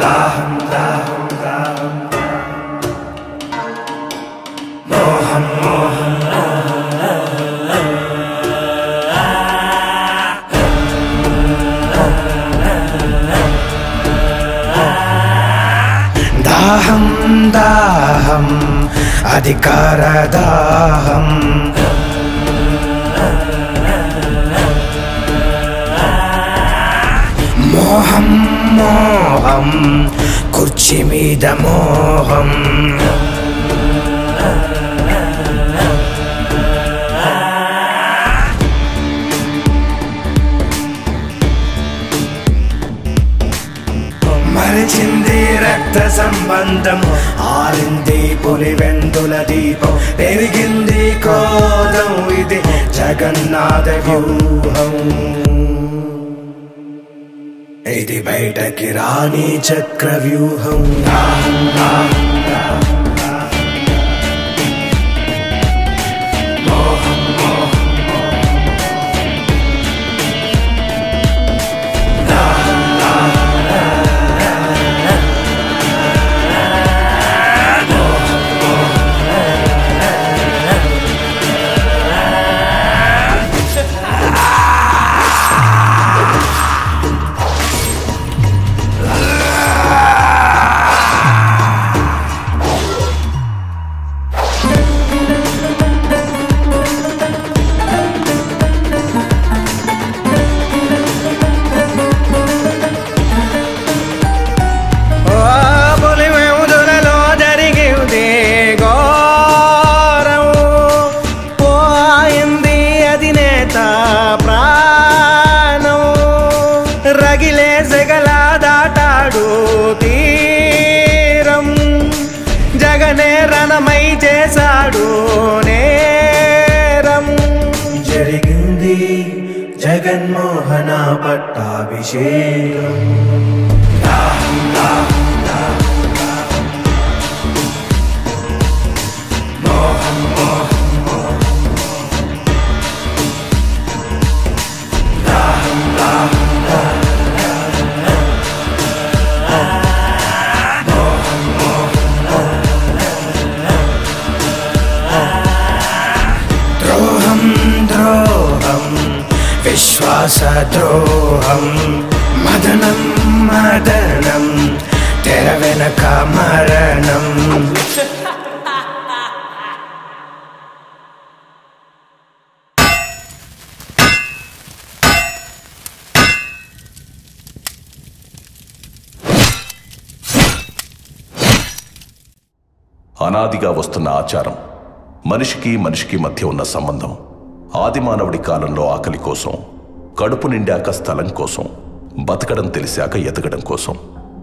దాహం దాహం దాహం దాహం మోహం మోహం దాహం దాహం అధికార దాహం మోహం మోహం కుర్చీ మీద మోహం మరిచింది రక్త సంబంధం ఆరింది పులివెందుల దీపం పెరిగింది క్రోధం ఇది జగన్నాథ వ్యూహం ఇది బయటకి రాని చక్రవ్యూహం తీరం జగనే రణమై చేశాడు నేరం జరిగింది జగన్మోహన పట్టాభిషేకం విశ్వాసద్రోహం మదనం మదనం తెర వెనక మరణం అనాదిగా వస్తున్న ఆచారం మనిషికి మనిషికి మధ్య ఉన్న సంబంధం ఆదిమానవుడి కాలంలో ఆకలి కోసం కడుపు నిండాక స్థలం కోసం బతకడం తెలిసాక ఎదగడం కోసం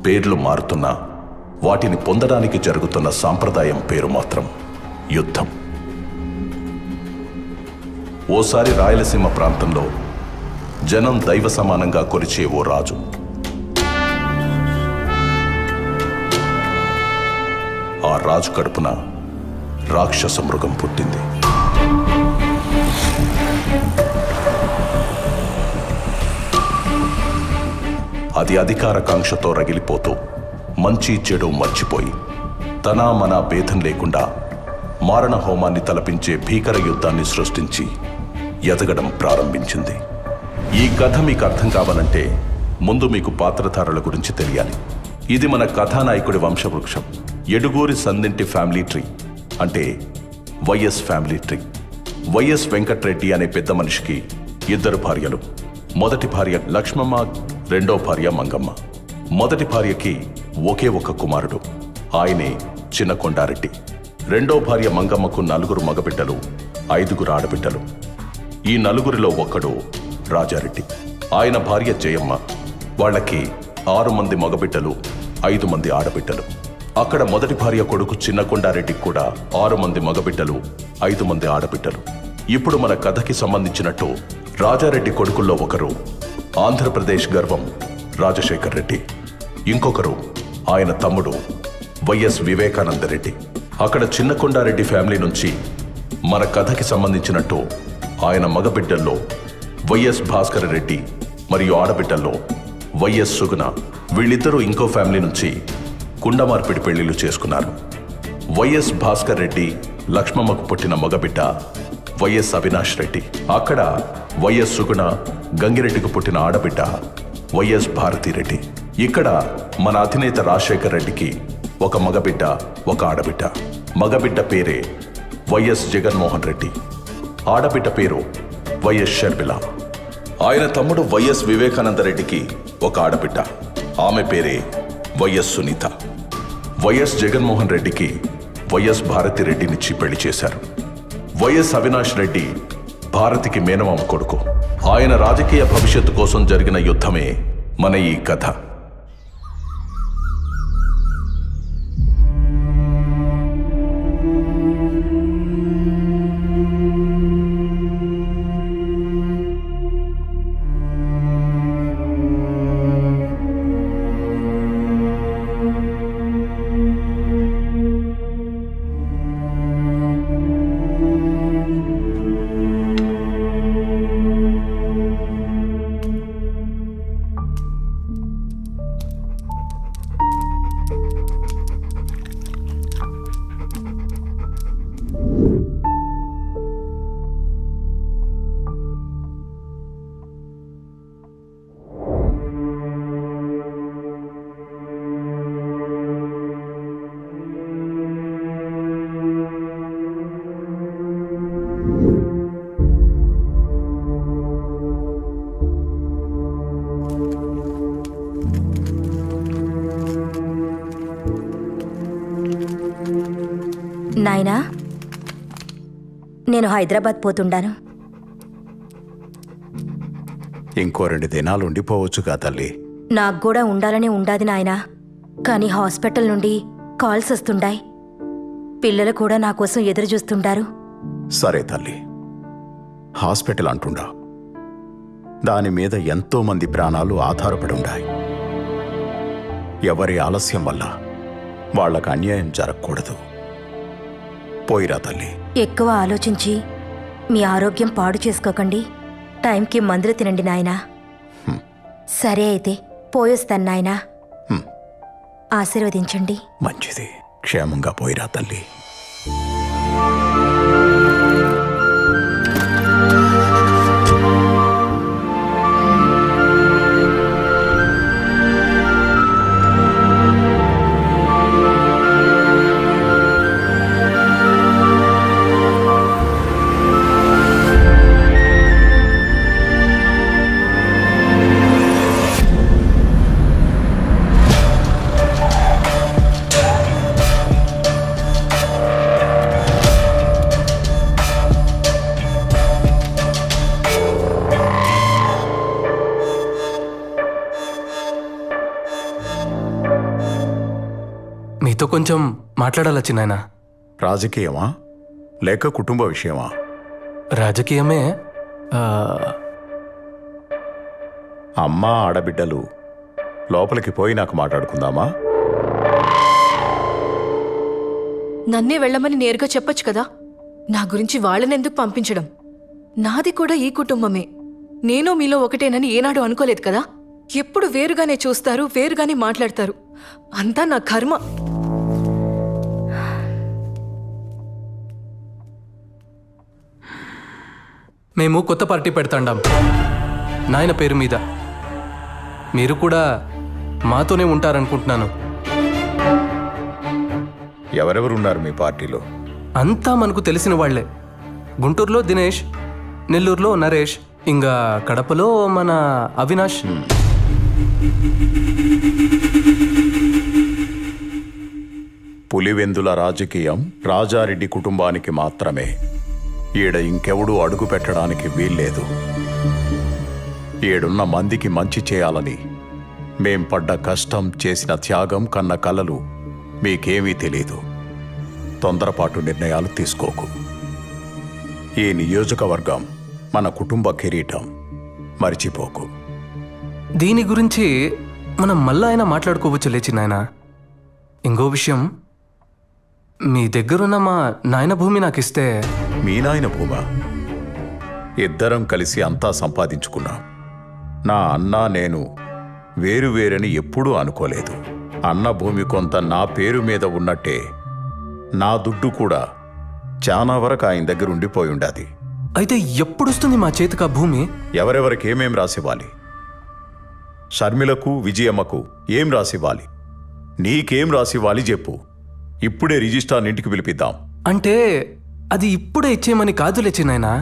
పేర్లు మారుతున్నా వాటిని పొందడానికి జరుగుతున్న సాంప్రదాయం పేరు మాత్రం యుద్ధం. ఓసారి రాయలసీమ ప్రాంతంలో జనం దైవ సమానంగా కొలిచే ఓ రాజు. ఆ రాజు కడుపున రాక్షస మృగం పుట్టింది. అది అధికార కాంక్షతో రగిలిపోతూ మంచి చెడు మర్చిపోయి తన మన భేదం లేకుండా మారణ హోమాన్ని తలపించే భీకర యుద్ధాన్ని సృష్టించి ఎదగడం ప్రారంభించింది. ఈ కథ మీకు అర్థం కావాలంటే ముందు మీకు పాత్రధారుల గురించి తెలియాలి. ఇది మన కథానాయకుడి వంశవృక్షం. ఎడుగూరి సందింటి ఫ్యామిలీ ట్రీ అంటే YS family tree. YS Venkatreddy అనే పెద్ద మనిషికి ఇద్దరు భార్యలు. మొదటి భార్య లక్ష్మమ్మ, రెండో భార్య మంగమ్మ. మొదటి భార్యకి ఒకే ఒక కుమారుడు, ఆయనే చిన్న కొండారెడ్డి. రెండో భార్య మంగమ్మకు 4 మగబిడ్డలు, 5 ఆడబిడ్డలు. ఈ 4 ఒక్కడు రాజారెడ్డి. ఆయన భార్య జయమ్మ. వాళ్ళకి 6 మంది మగబిడ్డలు, 5 మంది ఆడబిడ్డలు. అక్కడ మొదటి భార్య కొడుకు చిన్న కొండారెడ్డికి కూడా 6 మంది మగబిడ్డలు, 5 మంది ఆడబిడ్డలు. ఇప్పుడు మన కథకి సంబంధించినట్టు రాజారెడ్డి కొడుకుల్లో ఒకరు ఆంధ్రప్రదేశ్ గర్వం రాజశేఖర్ రెడ్డి, ఇంకొకరు ఆయన తమ్ముడు వైఎస్ వివేకానంద రెడ్డి. అక్కడ చిన్న కొండారెడ్డి ఫ్యామిలీ నుంచి మన కథకి సంబంధించినట్టు ఆయన మగబిడ్డల్లో వైఎస్ భాస్కర్ రెడ్డి మరియు ఆడబిడ్డల్లో వైఎస్ సుగుణ. వీళ్ళిద్దరూ ఇంకో ఫ్యామిలీ నుంచి కుండమార్పిడి పెళ్లిళ్ళు చేసుకున్నారు. వైఎస్ భాస్కర్ రెడ్డి లక్ష్మమ్మకు పుట్టిన మగబిడ్డ వైఎస్ అవినాష్ రెడ్డి. అక్కడ వైఎస్ సుగుణ గంగిరెడ్డికి పుట్టిన ఆడబిడ్డ వైఎస్ భారతిరెడ్డి. ఇక్కడ మన అధినేత రాజశేఖర్ రెడ్డికి ఒక మగబిడ్డ, ఒక ఆడబిడ్డ. మగబిడ్డ పేరే వైఎస్ జగన్మోహన్ రెడ్డి, ఆడబిడ్డ పేరు వైఎస్ షర్మిల. ఆయన తమ్ముడు వైఎస్ వివేకానంద రెడ్డికి ఒక ఆడబిడ్డ, ఆమె పేరే వైఎస్ సునీత. వైఎస్ జగన్మోహన్ రెడ్డికి వైఎస్ భారతిరెడ్డినిచ్చి పెళ్లి చేశారు. వైఎస్ అవినాష్ రెడ్డి భారతికి మేనమామ కొడుకు. ఆయన రాజకీయ భవిష్యత్తు కోసం జరిగిన యుద్ధమే మన ఈ కథ. నాయనా, నేను హైదరాబాద్ పోతుండాను. ఇంకో 2 దినాలు ఉండిపోవచ్చుగా తల్లి. నాకు కూడా ఉండాలనే ఉండాది నాయనా, కానీ హాస్పిటల్ నుండి కాల్స్ వస్తుండాయి. పిల్లలు కూడా నా కోసం ఎదురు చూస్తుండారు. సరే తల్లి, హాస్పిటల్ అంటుండా, దాని మీద ఎంతో మంది ప్రాణాలు ఆధారపడి ఉన్నాయి. ఎవరి ఆలస్యం వల్ల వాళ్లకు అన్యాయం జరగకూడదు. పోయిరా తల్లి. ఎక్కువ ఆలోచించి మీ ఆరోగ్యం పాడు చేసుకోకండి. టైంకి మందులు తినండి నాయనా. సరే అయితే పోయొస్తాను నాయనా. ఆశీర్వదించండి. మంచిది, క్షేమంగా పోయిరా తల్లి. మీతో కొంచెం మాట్లాడాలా చిన్నాయన? రాజకీయమా లేక కుటుంబ విషయమా? రాజకీయమే. అమ్మ ఆడబిడ్డలు లోపలికి పోయి నాకు మాట్లాడుకుందామా? నన్నే వెళ్ళమని నేరుగా చెప్పొచ్చు కదా. నా గురించి వాళ్ళనెందుకు పంపించడం? నాది కూడా ఈ కుటుంబమే. నేను మీలో ఒకటేనని ఏనాడు అనుకోలేదు కదా. ఎప్పుడు వేరుగానే చూస్తారు, వేరుగానే మాట్లాడతారు. అంతా నా కర్మ. మేము కొత్త పార్టీ పెడతాండాం నాయన పేరు మీద. మీరు కూడా మాతోనే ఉంటారనుకుంటున్నాను. ఎవరెవరున్నారు మీ పార్టీలో? అంతా మనకు తెలిసిన వాళ్లే. గుంటూరులో దినేష్, నెల్లూరులో నరేష్, ఇంకా కడపలో మన అవినాష్. పులివెందుల రాజకీయం రాజారెడ్డి కుటుంబానికి మాత్రమే. ఈడ ఇంకెవడూ అడుగు పెట్టడానికి వీల్లేదు. ఏడున్న మందికి మంచి చేయాలని మేం పడ్డ కష్టం, చేసిన త్యాగం, కన్న కలలు మీకేమీ తెలీదు. తొందరపాటు నిర్ణయాలు తీసుకోకు. ఈ నియోజకవర్గం మన కుటుంబ కిరీటం, మర్చిపోకు. దీని గురించి మనం మళ్ళా అయినా మాట్లాడుకోవచ్చు లేచి నాయన. ఇంకో విషయం, మీ దగ్గరున్న మా నాయన భూమి నాకిస్తే. మీ నాయన భూమా? ఇద్దరం కలిసి అంతా సంపాదించుకున్నాం. నా అన్న నేను వేరువేరని ఎప్పుడూ అనుకోలేదు. అన్న భూమి కొంత నా పేరు మీద ఉన్నట్టే నా దుడ్డు కూడా చాలా వరకు ఆయన దగ్గర ఉండిపోయి ఉండాది. అయితే ఎప్పుడొస్తుంది మా చేతికి ఆ భూమి? ఎవరెవరికి ఏమేం రాసివ్వాలి? షర్మిలకు, విజయమ్మకు ఏం రాసివ్వాలి? నీకేం రాసివ్వాలి చెప్పు. ఇప్పుడే రిజిస్ట్రార్ ఇంటికి పిలిపిద్దాం. అంటే అది ఇప్పుడే ఇచ్చేయమని కాదులే చిన్నాయనా,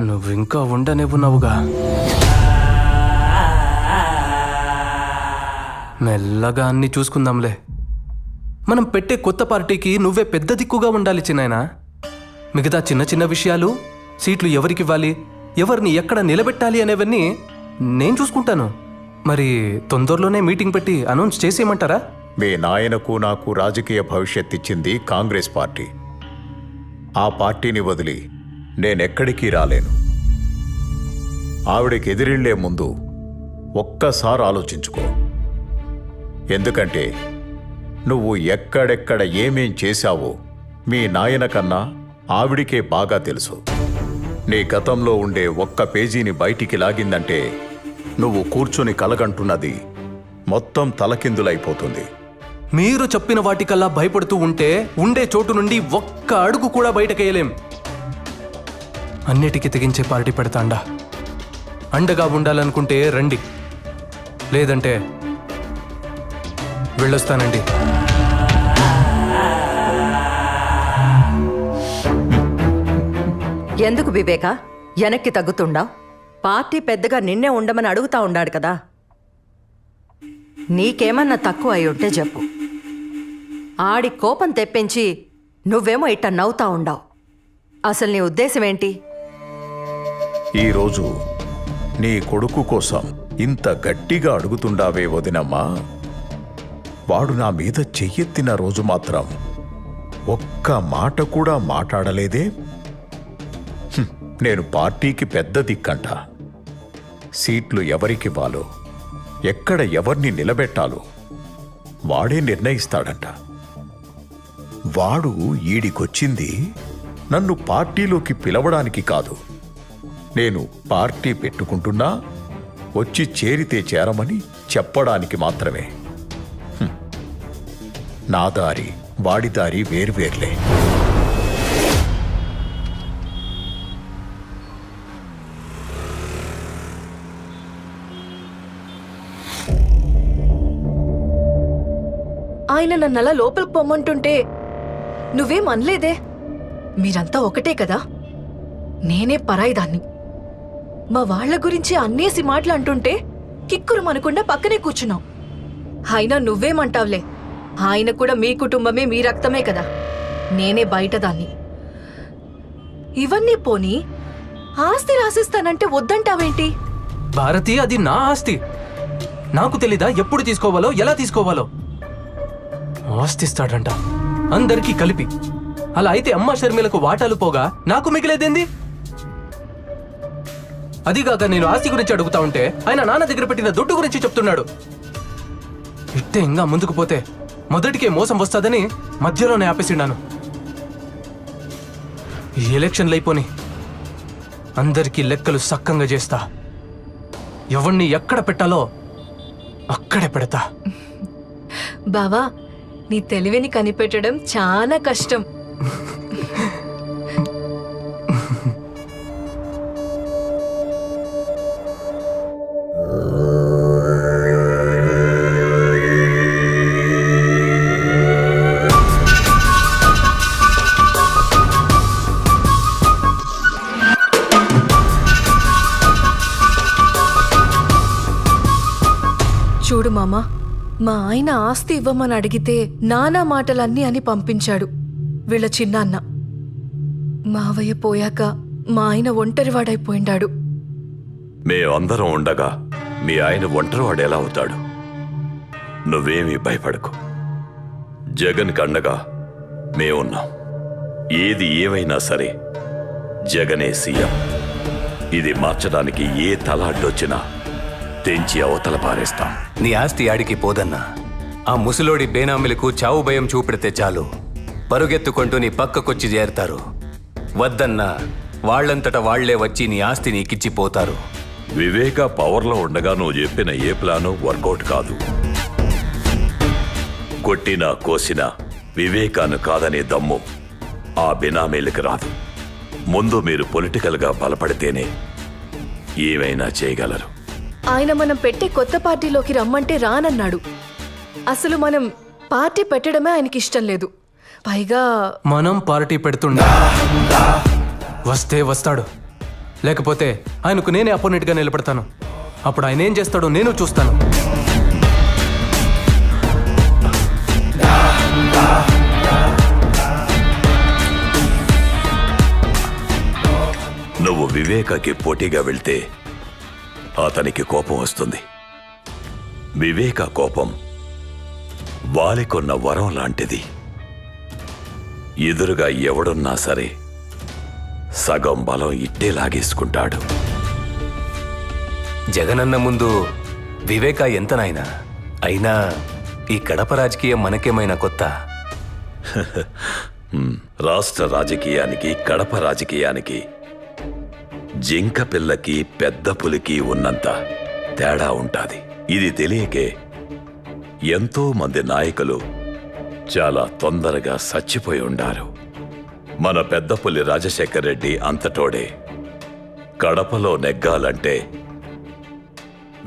నువ్వింకా ఉండనివ్వున్నావుగా. మెల్లగా అన్ని చూసుకుందాంలే. మనం పెట్టే కొత్త పార్టీకి నువ్వే పెద్ద దిక్కుగా ఉండాలి చిన్నాయనా. మిగతా చిన్న చిన్న విషయాలు, సీట్లు ఎవరికివ్వాలి, ఎవరిని ఎక్కడ నిలబెట్టాలి అనేవన్నీ నేను చూసుకుంటాను. మరి తొందరలోనే మీటింగ్ పెట్టి అనౌన్స్ చేసేయమంటారా? మీ నాయనకు నాకు రాజకీయ భవిష్యత్ ఇచ్చింది కాంగ్రెస్ పార్టీ. ఆ పార్టీని వదిలి నేనెక్కడికి రాలేను. ఆవిడకి ఎదిరిళ్లే ముందు ఒక్కసారి ఆలోచించుకో. ఎందుకంటే నువ్వు ఎక్కడెక్కడ ఏమేం చేశావో మీ నాయన కన్నా ఆవిడికే బాగా తెలుసు. నీ గతంలో ఉండే ఒక్క పేజీని బయటికి లాగిందంటే నువ్వు కూర్చుని కలగంటున్నది మొత్తం తలకిందులైపోతుంది. మీరు చెప్పిన వాటికల్లా భయపడుతూ ఉంటే ఉండే చోటు నుండి ఒక్క అడుగు కూడా బయటకేయలేం. అన్నిటికీ తెగించే పార్టీ పెడతాండా. అండగా ఉండాలనుకుంటే రండి, లేదంటే వెళ్ళొస్తానండి. ఎందుకు వివేక వెనక్కి తగ్గుతుండా? పార్టీ పెద్దగా నిన్నే ఉండమని అడుగుతా ఉండాడు కదా. నీకేమన్నా తక్కువ అయి ఉంటే చెప్పు. ఆడి కోపం తెప్పించి నువ్వేమో ఇట్ట నవ్వుతా ఉండావు. అసలు నీ ఉద్దేశం ఏంటి? ఈరోజు నీ కొడుకు కోసం ఇంత గట్టిగా అడుగుతుండావే వదినమ్మా. వాడు నా మీద చెయ్యెత్తిన రోజు మాత్రం ఒక్క మాట కూడా మాట్లాడలేదే. నేను పార్టీకి పెద్ద దిక్కంట. సీట్లు ఎవరికివ్వాలో, ఎక్కడ ఎవరిని నిలబెట్టాలో వాడే నిర్ణయిస్తాడంట. వాడు ఈడికొచ్చింది నన్ను పార్టీలోకి పిలవడానికి కాదు. నేను పార్టీ పెట్టుకుంటున్నా వచ్చి చేరితే చేరమని చెప్పడానికి మాత్రమే. నా దారి వాడి దారి వేర్వేర్లే. ఆయన నన్నలా లోపలికి పొమ్మంటుంటే నువ్వేం అనలేదే. మీరంతా ఒకటే కదా, నేనే పరాయిదాన్ని. మా వాళ్ల గురించి అన్నేసి మాటలు అంటుంటే కిక్కురు మనకుండా పక్కనే కూర్చున్నావు. అయినా నువ్వేమంటావులే, ఆయన కూడా మీ కుటుంబమే, మీ రక్తమే కదా. నేనే బయటదాన్ని. ఇవన్నీ పోనీ ఆస్తి రాసిస్తానంటే వద్దంటావేంటి? భారతి, అది నా ఆస్తి. నాకు తెలీదా ఎప్పుడు తీసుకోవాలో, ఎలా తీసుకోవాలో? ఆస్తిస్తాడంట అందరికీ కలిపి. అలా అయితే అమ్మ షర్మిలకు వాటాలు పోగా నాకు మిగిలేదేంది? అదిగాక నేను ఆస్తి గురించి అడుగుతా ఉంటే ఆయన నాన్న దగ్గర పెట్టిన దుడ్డు గురించి చెప్తున్నాడు. ఇట్టే ఇంకా ముందుకు పోతే మొదటికే మోసం వస్తుందని మధ్యలోనే ఆపేసిన్నాను. ఈ ఎలక్షన్లు అయిపోని అందరికీ లెక్కలు సక్కంగా చేస్తా. ఎవరిని ఎక్కడ పెట్టాలో అక్కడే పెడతా. బావా, నీ తెలివిని కనిపెట్టడం చాలా కష్టం. చూడు మామా, మా ఆయన ఆస్తి ఇవ్వమని అడిగితే నానా మాటలన్నీ అని పంపించాడు వీళ్ళ చిన్నాన్న. మావయ్య పోయాక మా ఆయన ఒంటరివాడైపోయిండాడు. మేమందరం ఉండగా మీ ఆయన ఒంటరివాడు ఎలా అవుతాడు? నువ్వేమీ భయపడకు. జగన్ కండగా మేమున్నాం. ఏది ఏమైనా సరే జగనే సీఎం. ఇది మార్చడానికి ఏ తలాడ్డొచ్చినా తెంచి అవతల పారేస్తాం. నీ ఆస్తి ఆడికి పోదన్నా. ఆ ముసలోడి బేనామిలకు చావు భయం చూపెడితే చాలు, పరుగెత్తుకుంటూ నీ పక్కకొచ్చి చేరతారు. వద్దన్నా వాళ్లంతట వాళ్లే వచ్చి నీ ఆస్తి నీకిచ్చిపోతారు. వివేక పవర్లో ఉండగా నువ్వు చెప్పిన ఏ ప్లాను వర్కౌట్ కాదు. కొట్టినా కోసినా వివేకాను కాదనే దమ్ము ఆ బినామీలకు రాదు. ముందు మీరు పొలిటికల్గా బలపడితేనే ఏమైనా చేయగలరు. ఆయన మనం పెట్టే కొత్త పార్టీలోకి రమ్మంటే రానన్నాడు. అసలు మనం పార్టీ పెట్టడమే ఆయనకి ఇష్టం లేదు. పైగా మనం పార్టీ పెడుతుండా వస్తే వస్తాడు, లేకపోతే ఆయనకు నేనే అపోనెంట్గా నిలబడతాను. అప్పుడు ఆయన ఏం చేస్తాడో నేను చూస్తాను. నువ్వు వివేకకి పోటీగా వెళ్తే అతనికి కోపం వస్తుంది. వివేక కోపం వాలికొన్న వరం లాంటిది. ఎదురుగా ఎవడున్నా సరే సగం బలం ఇట్టే లాగేసుకుంటాడు. జగనన్న ముందు వివేక ఎంత నాయనా? అయినా ఈ కడప రాజకీయం మనకేమైనా కొత్త? రాష్ట్ర రాజకీయానికి కడప రాజకీయానికి జింక పిల్లకి పెద్ద పులికి ఉన్నంత తేడా ఉంటాది. ఇది తెలియకే ఎంతో మంది నాయకులు చాలా తొందరగా చచ్చిపోయి ఉండారు. మన పెద్ద పులి రాజశేఖర్ రెడ్డి అంతటోడే. కడపలో నెగ్గాలంటే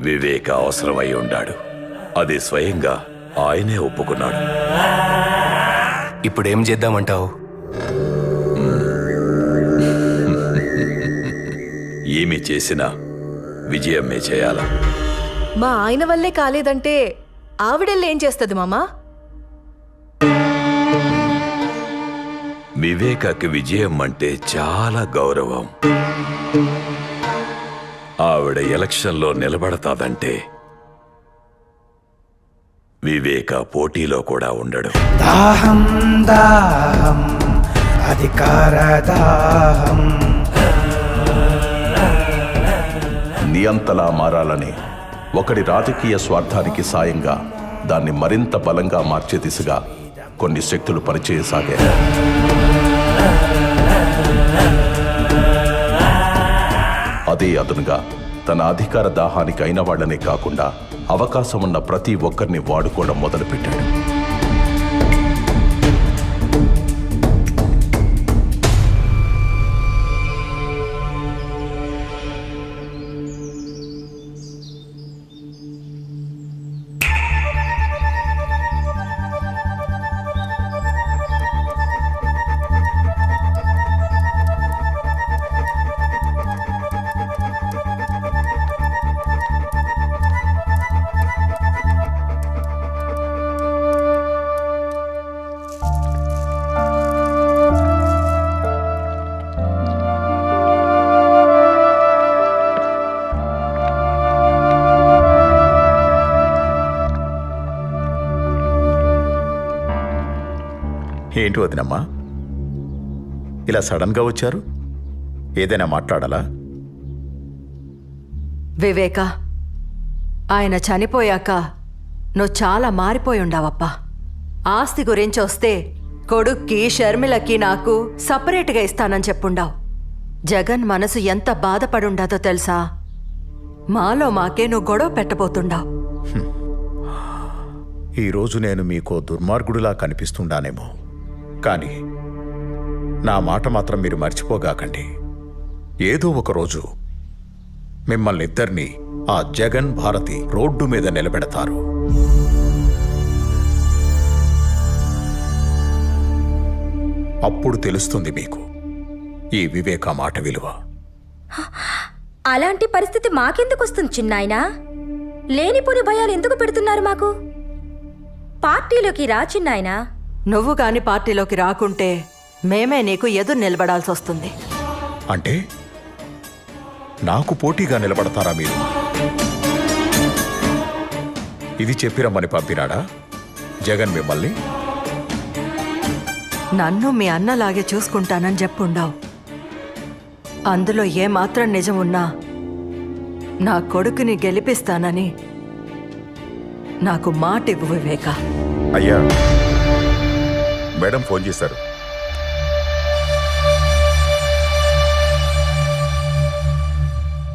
వివేక అవసరమై ఉండాడు. అది స్వయంగా ఆయనే ఒప్పుకున్నాడు. ఇప్పుడేం చేద్దామంటావు? ఏమి చేసినా విజయమే చేయాలా? మా ఆయన వల్లే కాలేదంటే ఆవిడెళ్ళేం చేస్తుంది మామా? వివేకకి విజయం అంటే చాలా గౌరవం. ఆవిడ ఎలక్షన్లో నిలబడతాదంటే వివేక పోటీలో కూడా ఉండడు. దాహం దాహం అధికార దాహం. నియంతలా మారాలని ఒకడి రాజకీయ స్వార్థానికి సాయంగా దాన్ని మరింత బలంగా మార్చే దిశగా కొన్ని శక్తులు పనిచేయసాగాయి. అదే అదునుగా తన అధికార దాహానికి అయిన వాళ్లనే కాకుండా అవకాశం ఉన్న ప్రతి ఒక్కరిని వాడుకోవడం మొదలుపెట్టాడు. ఏంటి వదినమ్మా ఇలా సడన్గా వచ్చారు? ఏదైనా మాట్లాడాలా? వివేక, ఆయన చనిపోయాక నువ్వు చాలా మారిపోయి ఉండావప్పా. ఆస్తి గురించి వస్తే కొడుక్కి షర్మిలకి నాకు సపరేట్గా ఇస్తానని చెప్పుండావు. జగన్ మనసు ఎంత బాధపడుండాదో తెలుసా? మాలో మాకే నువ్వు గొడవ పెట్టబోతుండావు. ఈరోజు నేను మీకో దుర్మార్గుడిలా కనిపిస్తుండానేమో, కానీ నా మాట మాత్రం మీరు మర్చిపోగాకండి. ఏదో ఒకరోజు మిమ్మల్ని ఇద్దరినీ ఆ జగన్ భారతి రోడ్డు మీద నిలబెడతారు. అప్పుడు తెలుస్తుంది మీకు ఈ వివేక మాట విలువ. అలాంటి పరిస్థితి మాకెందుకు వస్తుంది చిన్నాయనా? లేనిపోని భయాలు ఎందుకు పెడుతున్నారు మాకు? పార్టీలోకి రా చిన్నాయనా. నువ్వు గాని పార్టీలోకి రాకుంటే మేమే నీకు ఎదురు నిలబడాల్సి వస్తుంది. అంటే నాకు పోటీగా నిలబడతారా మీరు? ఇది చెప్పిరమ్మని పంపినాడా జగన్ మిమ్మల్ని? నన్ను మీ అన్నలాగే చూసుకుంటానని చెప్పుండావు. అందులో ఏమాత్రం నిజం ఉన్నా నా కొడుకుని గెలిపిస్తానని నాకు మాట ఇవ్వు వివేక. అయ్యా, మేడం ఫోన్ చేశారు.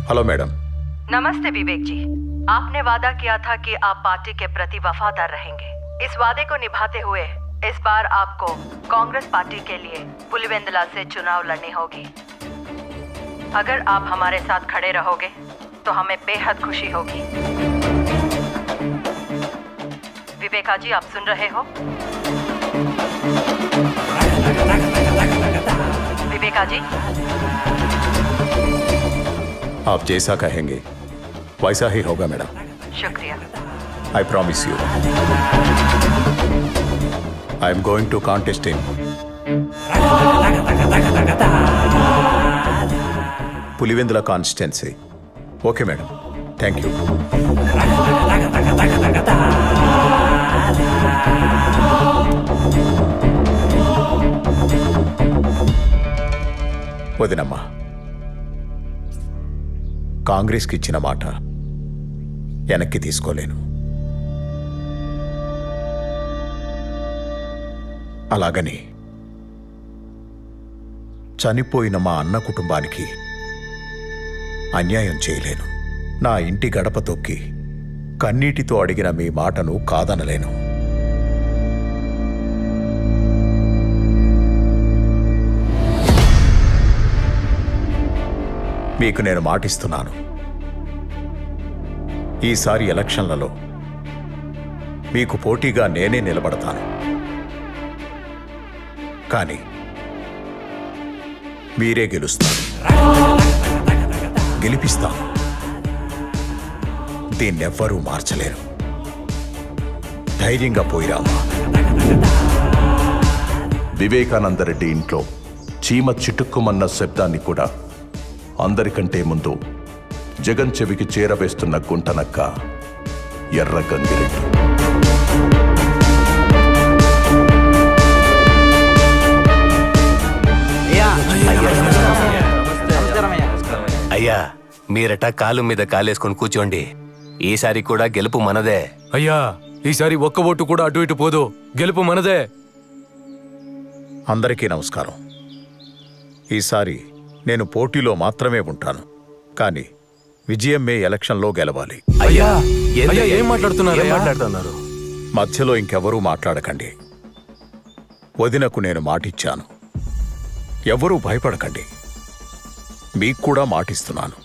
Hello madam. नमस्ते विवेक जी। आपने वादा किया था कि आप पार्टी के प्रति वफादार रहेंगे। इस वादे को निभाते हुए इस बार आपको कांग्रेस पार्टी के लिए पुलिवेंदला से चुनाव लड़नी होगी। अगर आप हमारे साथ खड़े रहोगे तो हमें बेहद खुशी होगी। विवेका जी, आप सुन रहे हो? विवेका जी, आप जैसा कहेंगे वैसा ही होगा मैडम। शुक्रिया। I promise you. I am going to contest in Pulivendula constituency. Okay, madam. Thank you. వదినమ్మా, కాంగ్రెస్కి ఇచ్చిన మాట వెనక్కి తీసుకోలేను. అలాగని చనిపోయిన మా అన్న కుటుంబానికి అన్యాయం చేయలేను. నా ఇంటి గడప తొక్కి కన్నీటితో అడిగిన మీ మాటను కాదనలేను. మీకు నేను మాటిస్తున్నాను, ఈసారి ఎలక్షన్లలో మీకు పోటీగా నేనే నిలబడతాను. కానీ మీరే గెలుస్తారు, గెలిపిస్తాను. దీన్నెవ్వరూ మార్చలేరు. ధైర్యంగా పోయిరామా. వివేకానందరెడ్డి ఇంట్లో చీమ చిటుక్కుమన్న శబ్దాన్ని కూడా అందరికంటే ముందు జగన్ చెవికి చేరవేస్తున్న గుంటనక్క ఎర్ర గంగిరెడ్డి. అయ్యా, మీరట కాలు మీద కాలేసుకొని కూర్చోండి. ఈసారి కూడా గెలుపు మనదే. అయ్యా, ఈసారి ఒక్క ఓటు కూడా అటు ఇటు పోదు, గెలుపు మనదే. అందరికీ నమస్కారం. ఈసారి నేను పోటీలో మాత్రమే ఉంటాను, కానీ విజయం మే ఎలక్షన్లో గెలవాలి. అయ్యా, ఏం మాట్లాడుతున్నారు? మధ్యలో ఇంకెవరూ మాట్లాడకండి. వదినకు నేను మాటిచ్చాను. ఎవరూ భయపడకండి. మీకు కూడా మాటిస్తున్నాను.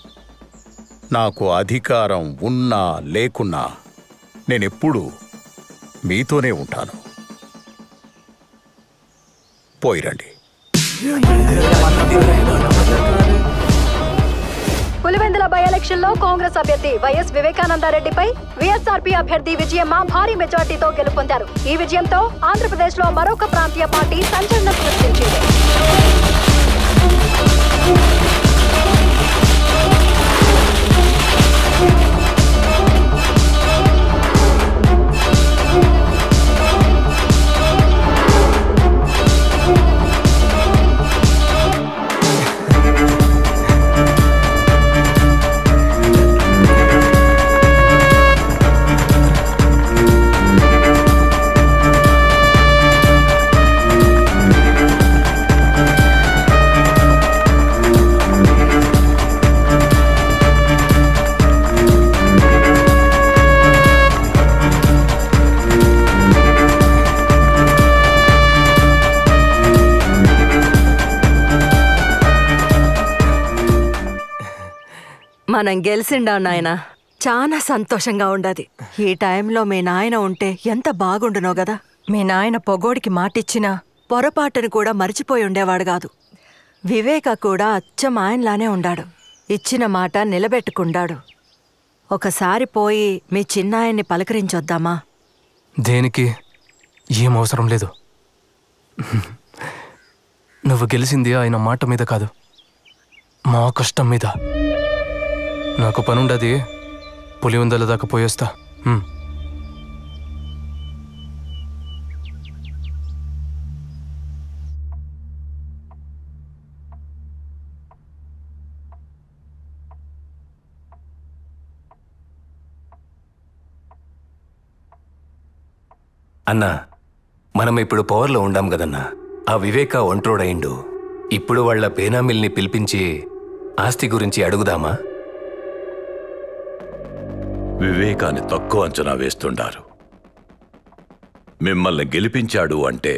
నాకు అధికారం ఉన్నా లేకున్నా నేనెప్పుడూ మీతోనే ఉంటాను. పోయిరండి. పులివెందుల బై ఎలక్షన్ లో కాంగ్రెస్ అభ్యర్థి వైఎస్ వివేకానందరెడ్డిపై వైఎస్ఆర్పీ అభ్యర్థి విజయమ్మ భారీ మెజార్టీతో గెలుపొందారు. ఈ విజయంతో ఆంధ్రప్రదేశ్ లో మరొక ప్రాంతీయ పార్టీ సంచలనం సృష్టించింది. మనం గెలిచిండా నాయన, చాలా సంతోషంగా ఉండదు. ఈ టైంలో మీ నాయన ఉంటే ఎంత బాగుండునో గదా. మీ నాయన పొగోడికి మాటిచ్చినా పొరపాటును కూడా మర్చిపోయి ఉండేవాడు కాదు. వివేక కూడా అచ్చం ఆయనలానే ఉండాడు. ఇచ్చిన మాట నిలబెట్టుకుండాడు. ఒకసారి పోయి మీ చిన్నాయన్ని పలకరించొద్దామా? దేనికి? ఏం అవసరం లేదు. నువ్వు గెలిచింది ఆయన మాట మీద కాదు, మా కష్టం మీద. నాకు పనుండది, పులివెందుల దాకా పోయేస్తా. అన్నా, మనం ఇప్పుడు పవర్లో ఉండాం కదన్నా. ఆ వివేక ఒంట్రోడయిండు. ఇప్పుడు వాళ్ళ పేనామిల్ని పిలిపించి ఆస్తి గురించి అడుగుదామా? వివేకాన్ని తక్కువ అంచనా వేస్తుండారు. మిమ్మల్ని గెలిపించాడు అంటే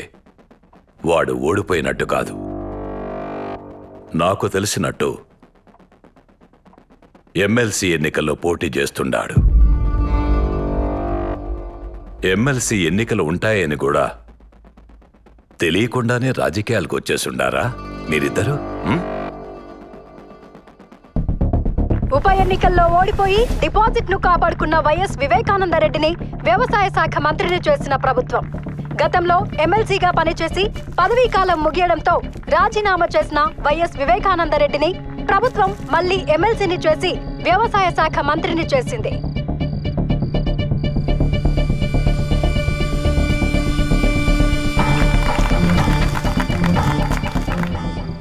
వాడు ఓడిపోయినట్టు కాదు. నాకు తెలిసినట్టు ఎమ్మెల్సీ ఎన్నికల్లో పోటీ చేస్తుండాడు. ఎమ్మెల్సీ ఎన్నికలు ఉంటాయని కూడా తెలియకుండానే రాజకీయాలకు వచ్చేసుండారా మీరిద్దరూ? ఉప ఎన్నికల్లో ఓడిపోయి డిపాజిట్ ను కాపాడుకున్న వైఎస్ వివేకానందరెడ్డిని వ్యవసాయ శాఖ మంత్రిని చేసిన ప్రభుత్వం గతంలో ఎమ్మెల్సీగా పనిచేసి పదవీ కాలం ముగియడంతో రాజీనామా చేసిన వైఎస్ వివేకానందరెడ్డిని ప్రభుత్వం మళ్లీ ఎమ్మెల్సీని చేసి వ్యవసాయ శాఖ మంత్రిని చేసింది.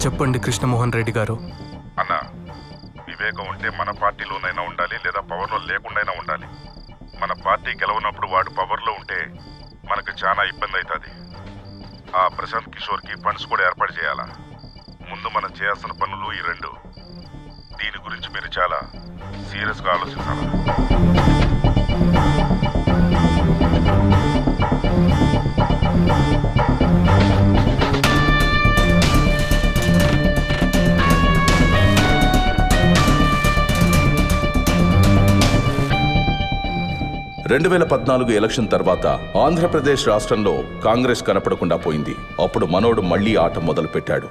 చెప్పండి కృష్ణమోహన్ రెడ్డి గారు. అన్నా, వివేకం ఉంటే మన పార్టీలోనైనా ఉండాలి, లేదా పవర్లో లేకుండానే ఉండాలి. మన పార్టీ గెలవనప్పుడు వాడు పవర్లో ఉంటే మనకు చాలా ఇబ్బంది అవుతుంది. ఆ ప్రశాంత్ కిషోర్కి ఫండ్స్ కూడా ఏర్పాటు చేయాలా. ముందు మనం చేయాల్సిన పనులు ఈ రెండు. దీని గురించి మీరు చాలా సీరియస్గా ఆలోచించాలి. రెండు 2014 ఎలక్షన్ తర్వాత ఆంధ్రప్రదేశ్ రాష్ట్రంలో కాంగ్రెస్ కనపడకుండా పోయింది. అప్పుడు మనోడు మళ్లీ ఆట మొదలు పెట్టాడు.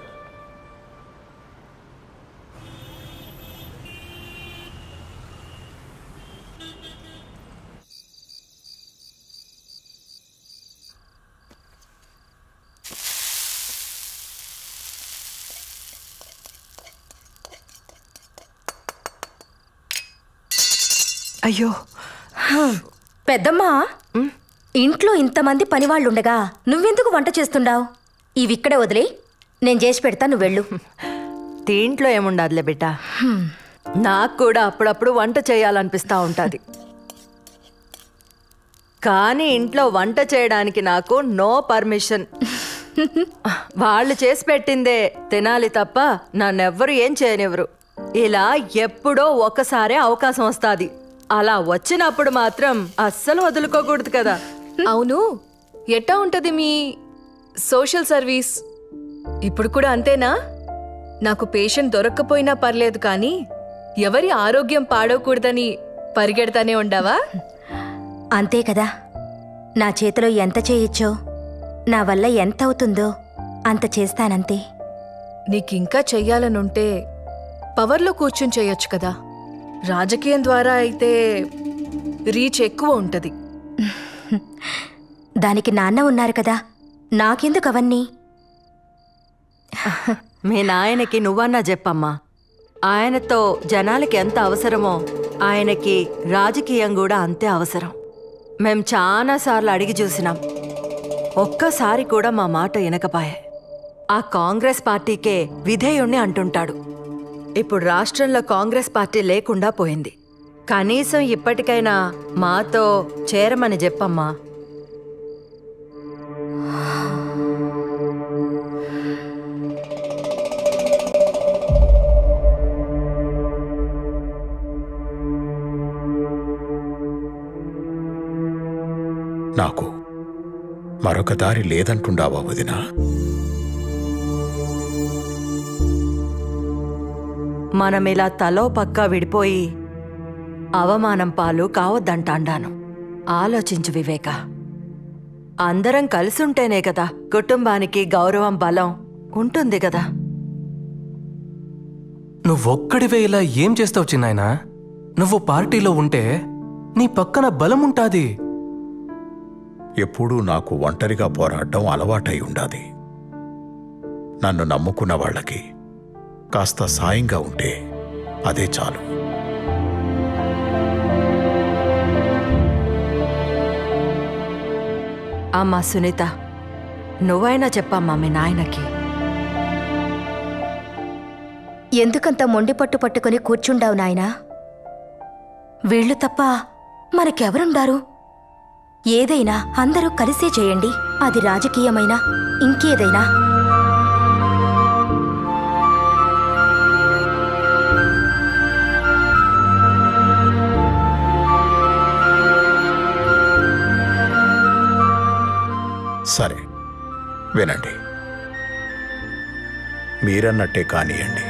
అయ్యో పెద్దమ్మా, ఇంట్లో ఇంతమంది పనివాళ్ళుండగా నువ్వెందుకు వంట చేస్తుండావు? ఇవిక్కడే వదిలే, నేను చేసి పెడతా, నువ్వు వెళ్ళు. దీంట్లో ఏముండదులే బిడ్డ, నాకు కూడా అప్పుడప్పుడు వంట చేయాలనిపిస్తూ ఉంటుంది. కానీ ఇంట్లో వంట చేయడానికి నాకు నో పర్మిషన్. వాళ్ళు చేసి పెట్టిందే తినాలి తప్ప నన్నెవ్వరు ఏం చేయనివ్వరు. ఇలా ఎప్పుడో ఒకసారి అవకాశం వస్తుంది. అలా వచ్చినప్పుడు మాత్రం అస్సలు వదులుకోకూడదు కదా. అవును, ఎట్టా ఉంటది మీ సోషల్ సర్వీస్? ఇప్పుడు కూడా అంతేనా? నాకు పేషెంట్ దొరక్కపోయినా పర్లేదు, కానీ ఎవరి ఆరోగ్యం పాడవకూడదని పరిగెడతానే ఉండావా? అంతే కదా. నా చేతిలో ఎంత చేయొచ్చో, నా వల్ల ఎంత అవుతుందో అంత చేస్తానంతే. నీకింకా చెయ్యాలనుంటే పవర్లో కూర్చుని చేయొచ్చు కదా. రాజకీయం ద్వారా అయితే రీచ్ ఎక్కువ ఉంటుంది. దానికి నాన్న ఉన్నారు కదా, నాకెందుకు అవన్నీ? మీ నాయనకి నువ్వన్నా చెప్పమ్మా. ఆయనతో జనాలకి ఎంత అవసరమో ఆయనకి రాజకీయం కూడా అంతే అవసరం. మేం చాలాసార్లు అడిగి చూసినాం, ఒక్కసారి కూడా మా మాట వినకపాయే. ఆ కాంగ్రెస్ పార్టీకే విధేయుణ్ణి అంటుంటాడు. ఇప్పుడు రాష్ట్రంలో కాంగ్రెస్ పార్టీ లేకుండా పోయింది. కనీసం ఇప్పటికైనా మాతో చేరమని చెప్పమ్మా. నాకు మరొక దారి లేదంటుండావా వదినా? మనమిలా తలో పక్కా విడిపోయి అవమానం పాలు కావద్దంటాండాను. ఆలోచించు వివేక. అందరం కలిసుంటేనే కదా కుటుంబానికి గౌరవం, బలం ఉంటుంది కదా. నువ్వొక్కడివే ఇలా ఏం చేస్తావు చిన్నాయనా? నువ్వు పార్టీలో ఉంటే నీ పక్కన బలం ఉంటాది. ఎప్పుడూ నాకు ఒంటరిగా పోరాడడం అలవాటై ఉండాది. నన్ను నమ్ముకున్న వాళ్ళకి కాస్త సాయంగా ఉంటే అదే చాలు. అమ్మా సునీత, నువ్వైనా చెప్పమ్మా మీ నాయనకి. ఎందుకంత మొండి పట్టు పట్టుకుని కూర్చుండావు నాయనా? వీళ్ళు తప్ప మనకెవరుండారు? ఏదైనా అందరూ కలిసే చేయండి, అది రాజకీయమైనా ఇంకేదైనా. సరే వినండి, మీరన్నట్టే కానియండి.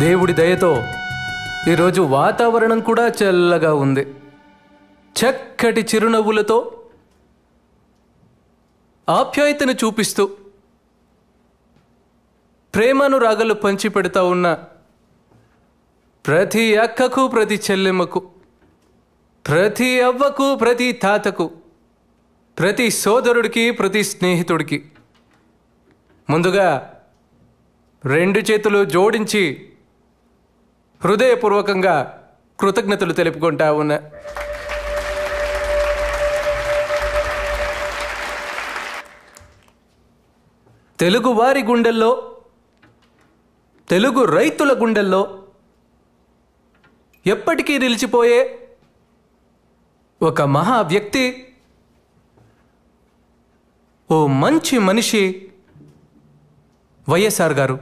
దేవుడి దయతో ఈరోజు వాతావరణం కూడా చల్లగా ఉంది. చక్కటి చిరునవ్వులతో ఆప్యాయతను చూపిస్తూ ప్రేమానురాగాలు పంచిపెడతా ఉన్న ప్రతి అక్కకు, ప్రతి చెల్లెమ్మకు, ప్రతి అవ్వకు, ప్రతి తాతకు, ప్రతి సోదరుడికి, ప్రతి స్నేహితుడికి ముందుగా 2 చేతులు జోడించి హృదయపూర్వకంగా కృతజ్ఞతలు తెలుపుకుంటా ఉన్నా. తెలుగు వారి గుండెల్లో, తెలుగు రైతుల గుండెల్లో ఎప్పటికీ నిలిచిపోయే ఒక మహా వ్యక్తి, ఓ మంచి మనిషి వైఎస్ఆర్ గారు,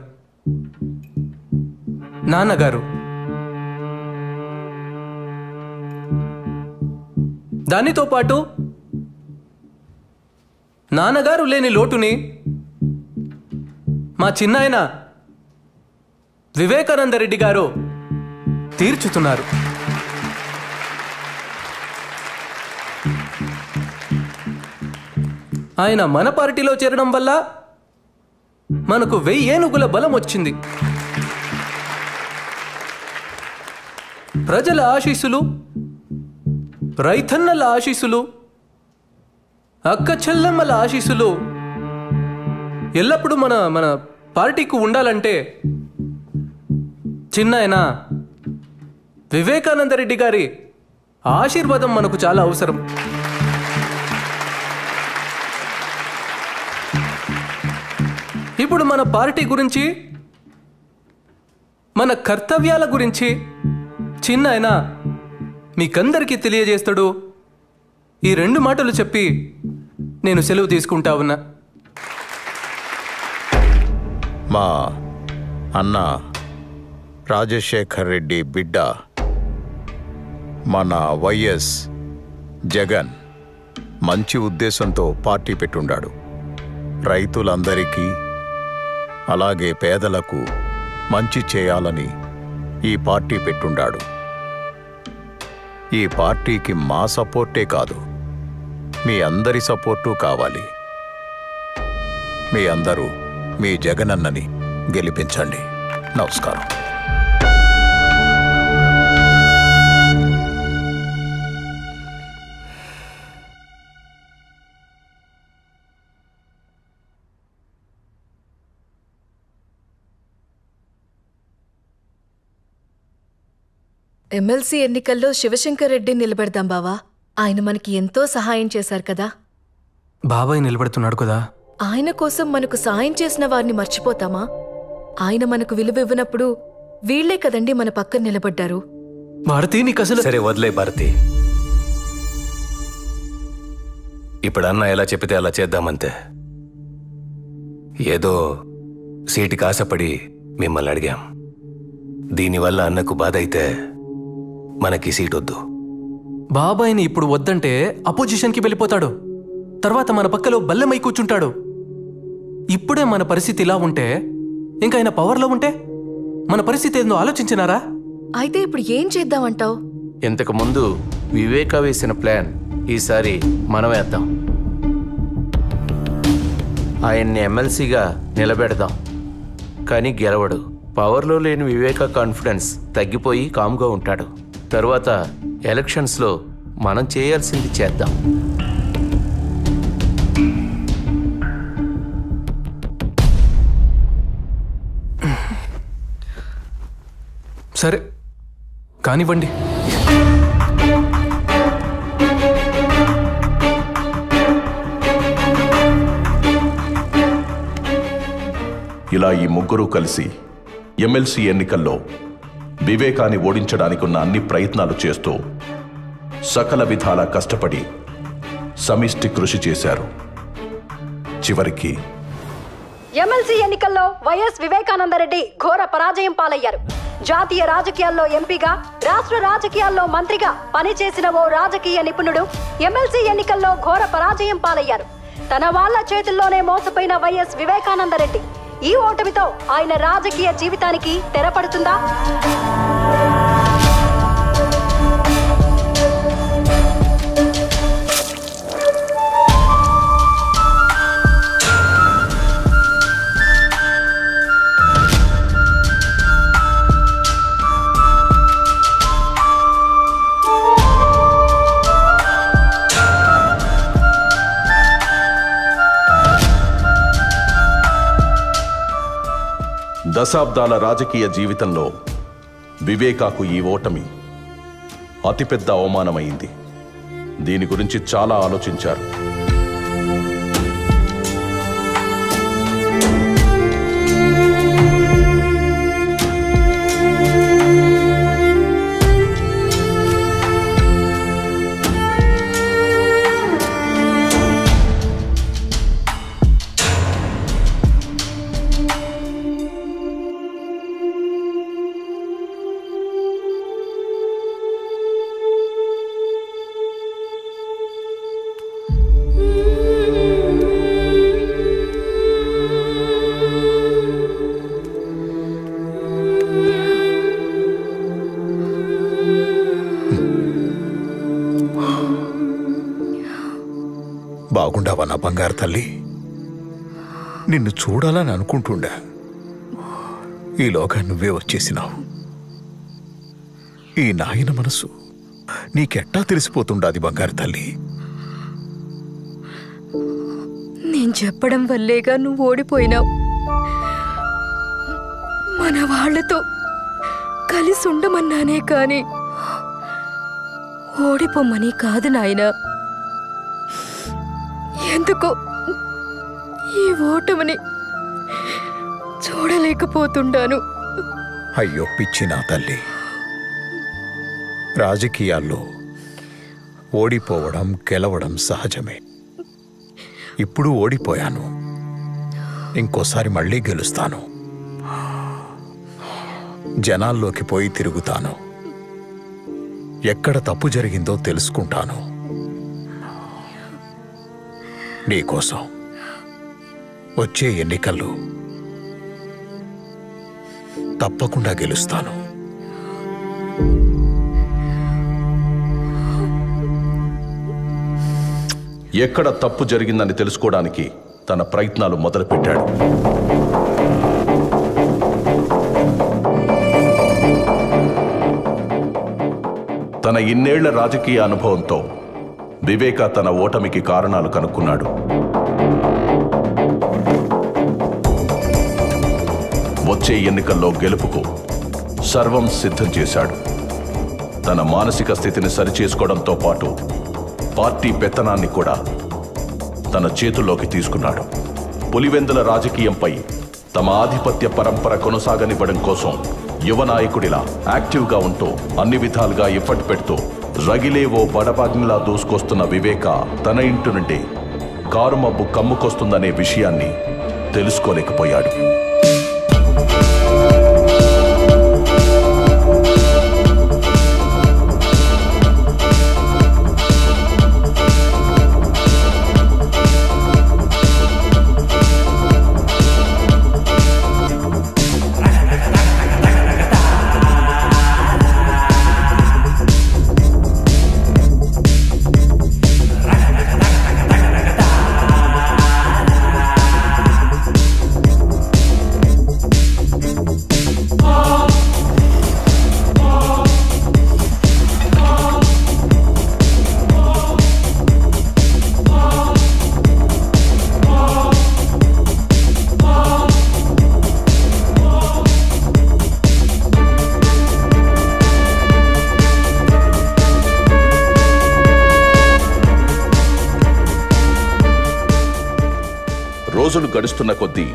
నాన్నగారు. దానితో పాటు నాన్నగారు లేని లోటుని మా చిన్నాయన వివేకానంద రెడ్డి గారు తీర్చుతున్నారు. ఆయన మన పార్టీలో చేరడం వల్ల మనకు 1000 ఏనుగుల బలం వచ్చింది. ప్రజల ఆశీస్సులు, రైతన్నల ఆశీస్సులు, అక్క చెల్లెమ్మల ఆశీస్సులు ఎల్లప్పుడూ మన పార్టీకి ఉండాలంటే చిన్నాయన వివేకానంద రెడ్డి గారి ఆశీర్వాదం మనకు చాలా అవసరం. ఇప్పుడు మన పార్టీ గురించి, మన కర్తవ్యాల గురించి చిన్నాయన మీకందరికీ తెలియజేస్తాడు. ఈ 2 మాటలు చెప్పి నేను సెలవు తీసుకుంటా ఉన్నా. మా అన్న రాజశేఖర్ రెడ్డి బిడ్డ మన వైఎస్ జగన్ మంచి ఉద్దేశంతో పార్టీ పెట్టుండాడు. రైతులందరికీ అలాగే పేదలకు మంచి చేయాలని ఈ పార్టీ పెట్టుండాడు. ఈ పార్టీకి మా సపోర్టే కాదు, మీ అందరి సపోర్టు కావాలి. మీ అందరూ మీ జగనన్నని గెలిపించండి. నమస్కారం. ఎమ్మెల్సీ ఎన్నికల్లో శివశంకర్ రెడ్డి నిలబెడదాం బావా. ఆయన మనకి ఎంతో సహాయం చేశారు కదా. బాబాయ్ నిలబడుతున్నాడు కదా. ఆయన కోసం మనకు సాయం చేసిన వారిని మర్చిపోతామా? ఆయన మనకు విలువ ఇవ్వనప్పుడు వీళ్లే కదండి మన పక్కన నిలబడ్డారు. భారతి నీకు అసలు... సరే వదిలే భారతి. ఇప్పుడు అన్న ఎలా చెప్పితే అలా చేద్దామంతే. ఏదో సీటుకి ఆశపడి మిమ్మల్ని అడిగాం. దీనివల్ల అన్నకు బాధ అయితే మనకి సీట్ వద్దు. బాబాయిని ఇప్పుడు వద్దంటే అపోజిషన్కి వెళ్ళిపోతాడు. తర్వాత మన పక్కలో బల్లెమై కూర్చుంటాడు. ఇప్పుడే మన పరిస్థితి ఇలా ఉంటే ఇంకా ఆయన పవర్లో ఉంటే మన పరిస్థితి ఏందో ఆలోచించినారా? అయితే ఇప్పుడు ఏం చేద్దామంటావు? ఇంతకు ముందు వివేక వేసిన ప్లాన్ ఈసారి మనం వేద్దాం. ఆయన్ని ఎమ్మెల్సీగా నిలబెడదాం. కానీ గెలవడు. పవర్లో లేని వివేక కాన్ఫిడెన్స్ తగ్గిపోయి కామ్గా ఉంటాడు. తరువాత ఎలక్షన్స్లో మనం చేయాల్సింది చేద్దాం. సరే కానివ్వండి. ఇలా ఈ ముగ్గురు కలిసి ఎమ్మెల్సీ ఎన్నికల్లో వివేకాన్ని ఓడించడానికి ఉన్న అన్ని ప్రయత్నాలు చేస్తూ సకల విధాలా కష్టపడి సమిష్టి కృషి చేశారు. చివరికి ఎమ్మెల్సీ ఎన్నికల్లో వైఎస్ వివేకానందరెడ్డి ఘోర పరాజయం పాలయ్యారు. జాతీయ రాజకీయాల్లో ఎంపీగా, రాష్ట్ర రాజకీయాల్లో మంత్రిగా పనిచేసిన ఓ రాజకీయ నిపుణుడు ఎమ్మెల్సీ ఎన్నికల్లో ఘోర పరాజయం పాలయ్యారు. తన వాళ్ల చేతుల్లోనే మోసపోయిన వైఎస్ వివేకానందరెడ్డి ఈ ఓటమితో ఆయన రాజకీయ జీవితానికి తెరపడుతుందా? దశాబ్దాల రాజకీయ జీవితంలో వివేకాకు ఈ ఓటమి అతిపెద్ద అవమానమైంది. దీని గురించి చాలా ఆలోచించారు. బాగుండావా నా బంగారు తల్లి? నిన్ను చూడాలని అనుకుంటుండా, ఈలోగా నువ్వే వచ్చేసినావు. ఈ నాయన మనసు నీకెట్టా తెలిసిపోతుండాది బంగారు తల్లి? నేను చెప్పడం వల్లేగా నువ్వు ఓడిపోయినావు. మన వాళ్లతో కలిసి ఉండమన్నానే కాని ఓడిపోమని కాదు నాయనా. ఎందుకో ఈ ఓటమిని చూడలేకపోతుండాను. అయ్యో పిచ్చి నా తల్లి, రాజకీయాల్లో ఓడిపోవడం గెలవడం సహజమే. ఇప్పుడు ఓడిపోయాను, ఇంకోసారి మళ్ళీ గెలుస్తాను. జనాల్లోకి పోయి తిరుగుతాను, ఎక్కడ తప్పు జరిగిందో తెలుసుకుంటాను. నీకోసం వచ్చే ఎన్నికల్లో తప్పకుండా గెలుస్తాను. ఎక్కడ తప్పు జరిగిందని తెలుసుకోవడానికి తన ప్రయత్నాలు మొదలుపెట్టాడు. తన ఇన్నేళ్ల రాజకీయ అనుభవంతో వివేక తన ఓటమికి కారణాలు కనుక్కున్నాడు. వచ్చే ఎన్నికల్లో గెలుపుకు సర్వం సిద్ధం చేశాడు. తన మానసిక స్థితిని సరిచేసుకోవడంతో పాటు పార్టీ పెత్తనాన్ని కూడా తన చేతుల్లోకి తీసుకున్నాడు. పులివెందుల రాజకీయంపై తమ ఆధిపత్య పరంపర కొనసాగనివ్వడం కోసం యువ నాయకుడిలా యాక్టివ్గా ఉంటూ అన్ని విధాలుగా ఎఫర్ట్ పెడుతూ రగిలే ఓ బడబాగ్నిలా దూసుకొస్తున్న వివేక తన ఇంటి నుండి కారు మబ్బు కమ్ముకొస్తుందనే విషయాన్ని తెలుసుకోలేకపోయాడు. రోజులు గడుస్తున్న కొద్దీ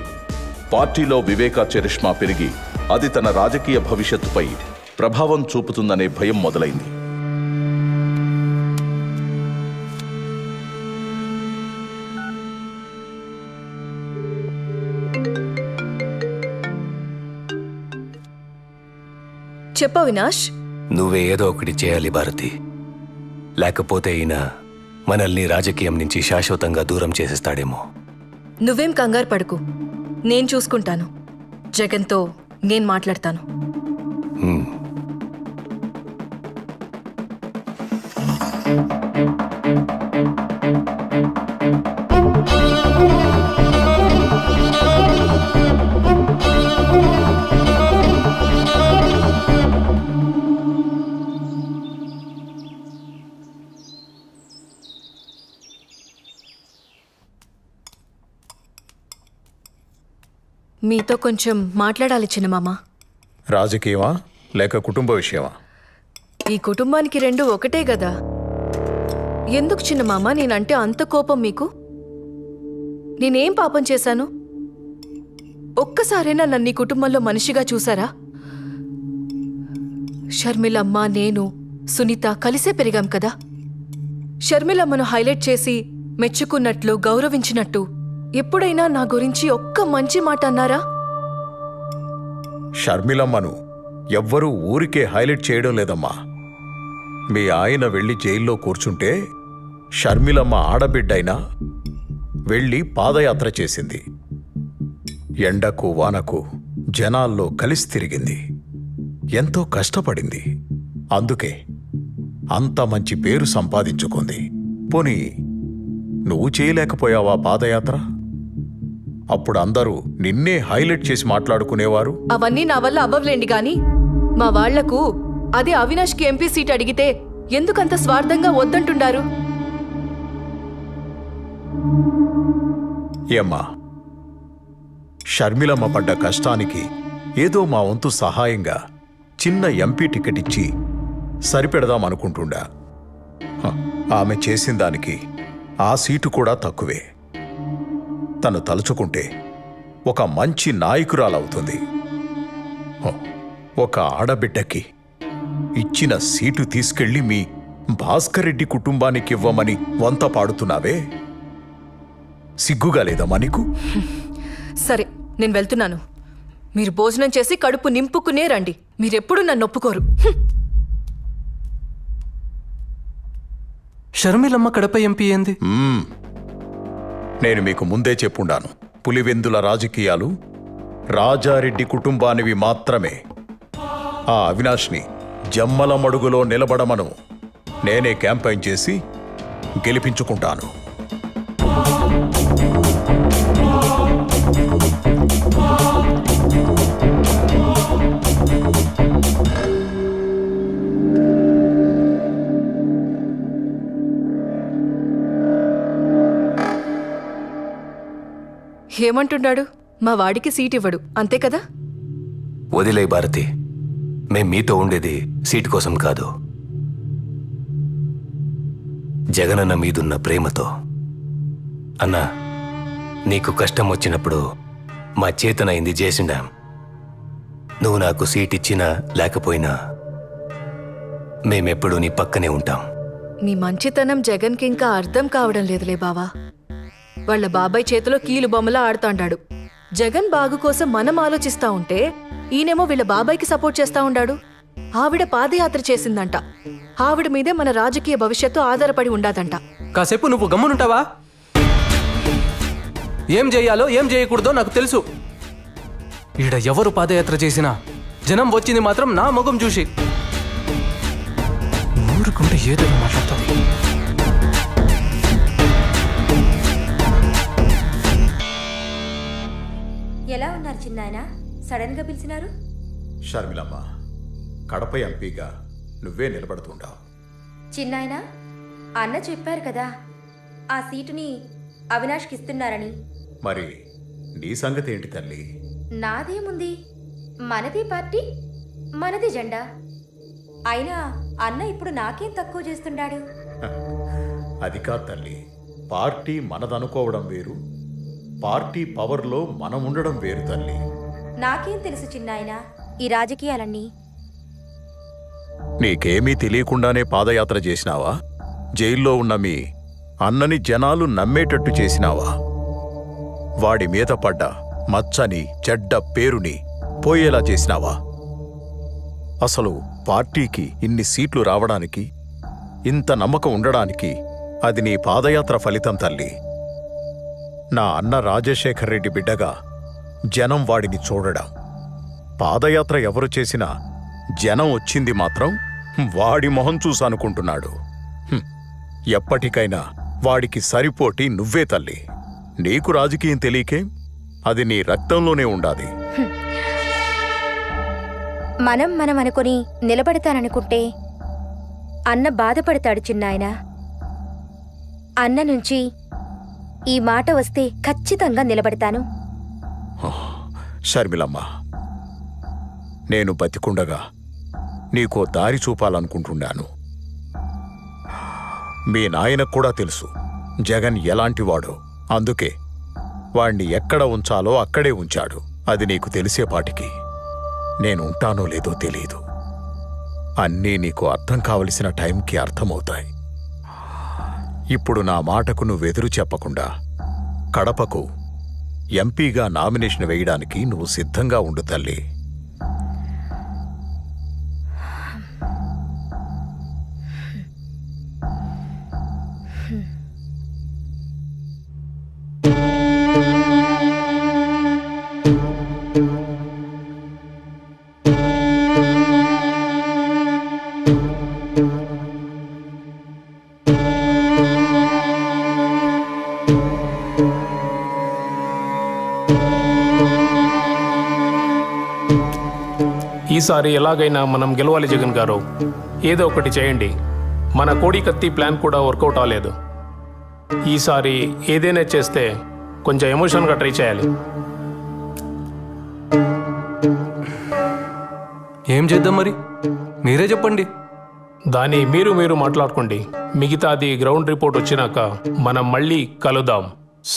పార్టీలో వివేకా చరిష్మా పెరిగి అది తన రాజకీయ భవిష్యత్తుపై ప్రభావం చూపుతుందనే భయం మొదలైంది. చెప్ప అవినాష్, నువ్వే ఏదో ఒకటి చేయాలి భారతి. లేకపోతే ఈయన మనల్ని రాజకీయం నుంచి శాశ్వతంగా దూరం చేసేస్తాడేమో. నువ్వేం కంగారు పడుకు, నేను చూసుకుంటాను. జగన్తో నేను మాట్లాడతాను. మీతో కొంచెం మాట్లాడాలి చిన్నమామ. రాజకీయమా లేక కుటుంబ విషయమా? ఈ కుటుంబానికి రెండు ఒకటే గదా. ఎందుకు చిన్నమామ నేనంటే అంత కోపం మీకు? నేనేం పాపం చేశాను? ఒక్కసారైనా నన్ను ఈ కుటుంబంలో మనిషిగా చూసారా? షర్మిలమ్మ, నేను, సునీత కలిసే పెరిగాం కదా. షర్మిలమ్మను హైలైట్ చేసి మెచ్చుకున్నట్లు, గౌరవించినట్టు ఎప్పుడైనా నా గురించి ఒక్క మంచి మాట అన్నారా? షర్మిలమ్మను ఎవ్వరూ ఊరికే హైలైట్ చేయడం లేదమ్మా. మీ ఆయన వెళ్ళి జైల్లో కూర్చుంటే షర్మిలమ్మ ఆడబిడ్డైనా వెళ్ళి పాదయాత్ర చేసింది. ఎండకు వానకు జనాల్లో కలిసి తిరిగింది. ఎంతో కష్టపడింది. అందుకే అంత మంచి పేరు సంపాదించుకుంది. పోనీ నువ్వు చేయలేకపోయావా పాదయాత్ర? అప్పుడు అందరూ నిన్నే హైలైట్ చేసి మాట్లాడుకునేవారు. అవన్నీ నా వల్ల అవ్వలేండి గాని మా వాళ్లకు అదే అవినాష్కి ఎంపీ సీట్ అడిగితే ఎందుకంత స్వార్థంగా వద్దంటుండారు? ఏమ్మా, షర్మిలమ్మ పడ్డ కష్టానికి ఏదో మా వంతు సహాయంగా చిన్న ఎంపీ టికెట్ ఇచ్చి సరిపెడదామనుకుంటుండా. ఆమె చేసిన దానికి ఆ సీటు కూడా తక్కువే. తను తలుచుకుంటే ఒక మంచి నాయకురాలవుతుంది. ఒక ఆడబిడ్డకి ఇచ్చిన సీటు తీసుకెళ్లి మీ భాస్కర్ రెడ్డి కుటుంబానికి ఇవ్వమని వంత పాడుతున్నావే, సిగ్గుగా లేదమ్మా నీకు? సరే, నేను వెళ్తున్నాను. మీరు భోజనం చేసి కడుపు నింపుకునే రండి. మీరెప్పుడు నన్ను ఒప్పుకోరు. షర్మిలమ్మ కడప ఎంపీ ఏంది? నేను మీకు ముందే చెప్పుండాను, పులివెందుల రాజకీయాలు రాజారెడ్డి కుటుంబానివి మాత్రమే. ఆ అవినాష్ని జమ్మల మడుగులో నిలబడమను నేనే క్యాంపెయిన్ చేసి గెలిపించుకుంటాను. ఏమంటున్నాడు? మా వాడికి సీట్ ఇవ్వడు, అంతే కదా? వదిలే భారతి, మేం మీతో ఉండేది సీటు కోసం కాదు, జగనన్న మీదున్న ప్రేమతో. అన్నా, నీకు కష్టం వచ్చినప్పుడు మా చేతనైంది చేసిండాం. నువ్వు నాకు సీట్ ఇచ్చినా లేకపోయినా మేమెప్పుడూ నీ పక్కనే ఉంటాం. నీ మంచితనం జగన్కి ఇంకా అర్థం కావడం లేదులే బావా. వాళ్ళ బాబాయ్ చేతిలో కీలు బొమ్మలా ఆడుతాండాడు. జగన్ బాగు కోసం మనం ఆలోచిస్తా ఉంటే ఈయనేమో వీళ్ళ బాబాయ్కి సపోర్ట్ చేస్తా ఉండాడు. ఆవిడ పాదయాత్ర చేసిందంట. ఆవిడ మీదే మన రాజకీయ భవిష్యత్తు ఆధారపడి ఉండాదంట. కాసేపు నువ్వు గమ్మునుంటావా? ఏం చేయాలో ఏం చేయకూడదో నాకు తెలుసు. ఈడ ఎవరు పాదయాత్ర చేసినా జనం వచ్చింది మాత్రం నా ముఖం చూసి. ఊరుకుంటే ఏదో మాట్లాడుతుంది. ఎలా ఉన్నారు చిన్నాయన? సడన్ గా పిలిచినారు? షర్మిలమ్మ, కడప ఎంపీగా నువ్వే నిలబడుతుంటావు. చిన్నాయన, అన్న చెప్పారు కదా ఆ సీటుని అవినాష్కి ఇస్తున్నారని. మరి నీ సంగతి ఏంటి తల్లి? నాదేముంది, మనది పార్టీ, మనది జెండా. అయినా అన్న ఇప్పుడు నాకేం తక్కువ చేస్తున్నాడు? అది కాదు తల్లి, పార్టీ మనదనుకోవడం వేరు, పార్టీ పవర్లో మనం ఉండడం వేరు తల్లి. నాకేం తెలుసు చిన్నాయన ఈ రాజకీయాలన్నీ? నీకేమీ తెలియకుండానే పాదయాత్ర చేసినావా? జైల్లో ఉన్న మీ అన్నని జనాలు నమ్మేటట్టు చేసినావా? వాడి మీద పడ్డ మచ్చని చెడ్డ పేరుని పోయేలా చేసినావా? అసలు పార్టీకి ఇన్ని సీట్లు రావడానికి, ఇంత నమ్మకం ఉండడానికి అది నీ పాదయాత్ర ఫలితం తల్లి. నా అన్న రాజశేఖర్ రెడ్డి బిడ్డగా జనం వాడిని చూడడం. పాదయాత్ర ఎవరు చేసినా జనం వచ్చింది మాత్రం వాడి మొహం చూసనుకుంటున్నాడు. ఎప్పటికైనా వాడికి సరిపోటి నువ్వే తల్లి. నీకు రాజకీయం తెలియకే, అది నీ రక్తంలోనే ఉండాది. మనం అనుకుని నిలబడతాననుకుంటే అన్న బాధపడతాడు చిన్నాయన. అన్న నుంచి ఈ మాట వస్తే ఖచ్చితంగా నిలబడతాను. షర్మిలమ్మ, నేను బతికుండగా నీకో దారి చూపాలనుకుంటున్నాను. మీ నాయనకు కూడా తెలుసు జగన్ ఎలాంటివాడో. అందుకే వాణ్ణి ఎక్కడ ఉంచాలో అక్కడే ఉంచాడు. అది నీకు తెలిసేపాటికి నేను ఉంటానో లేదో తెలీదు. అన్నీ నీకు అర్థం కావలసిన టైంకి అర్థమవుతాయి. ఇప్పుడు నా మాటకు నువ్వెదురు చెప్పకుండా కడపకు ఎంపీగా నామినేషన్ వేయడానికి నువ్వు సిద్ధంగా ఉండు తల్లి. ఈసారి ఎలాగైనా మనం గెలవాలి జగన్ గారు. ఏదో ఒకటి చేయండి. మన కోడి కత్తి ప్లాన్ కూడా వర్కౌట్ అవ్వలేదు. ఈసారి ఏదైనా చేస్తే కొంచెం ఎమోషన్గా ట్రై చేయాలి. ఏం చేద్దాం మరి? మీరే చెప్పండి. దాన్ని మీరు మాట్లాడుకోండి. మిగతాది గ్రౌండ్ రిపోర్ట్ వచ్చినాక మనం మళ్ళీ కలుద్దాం.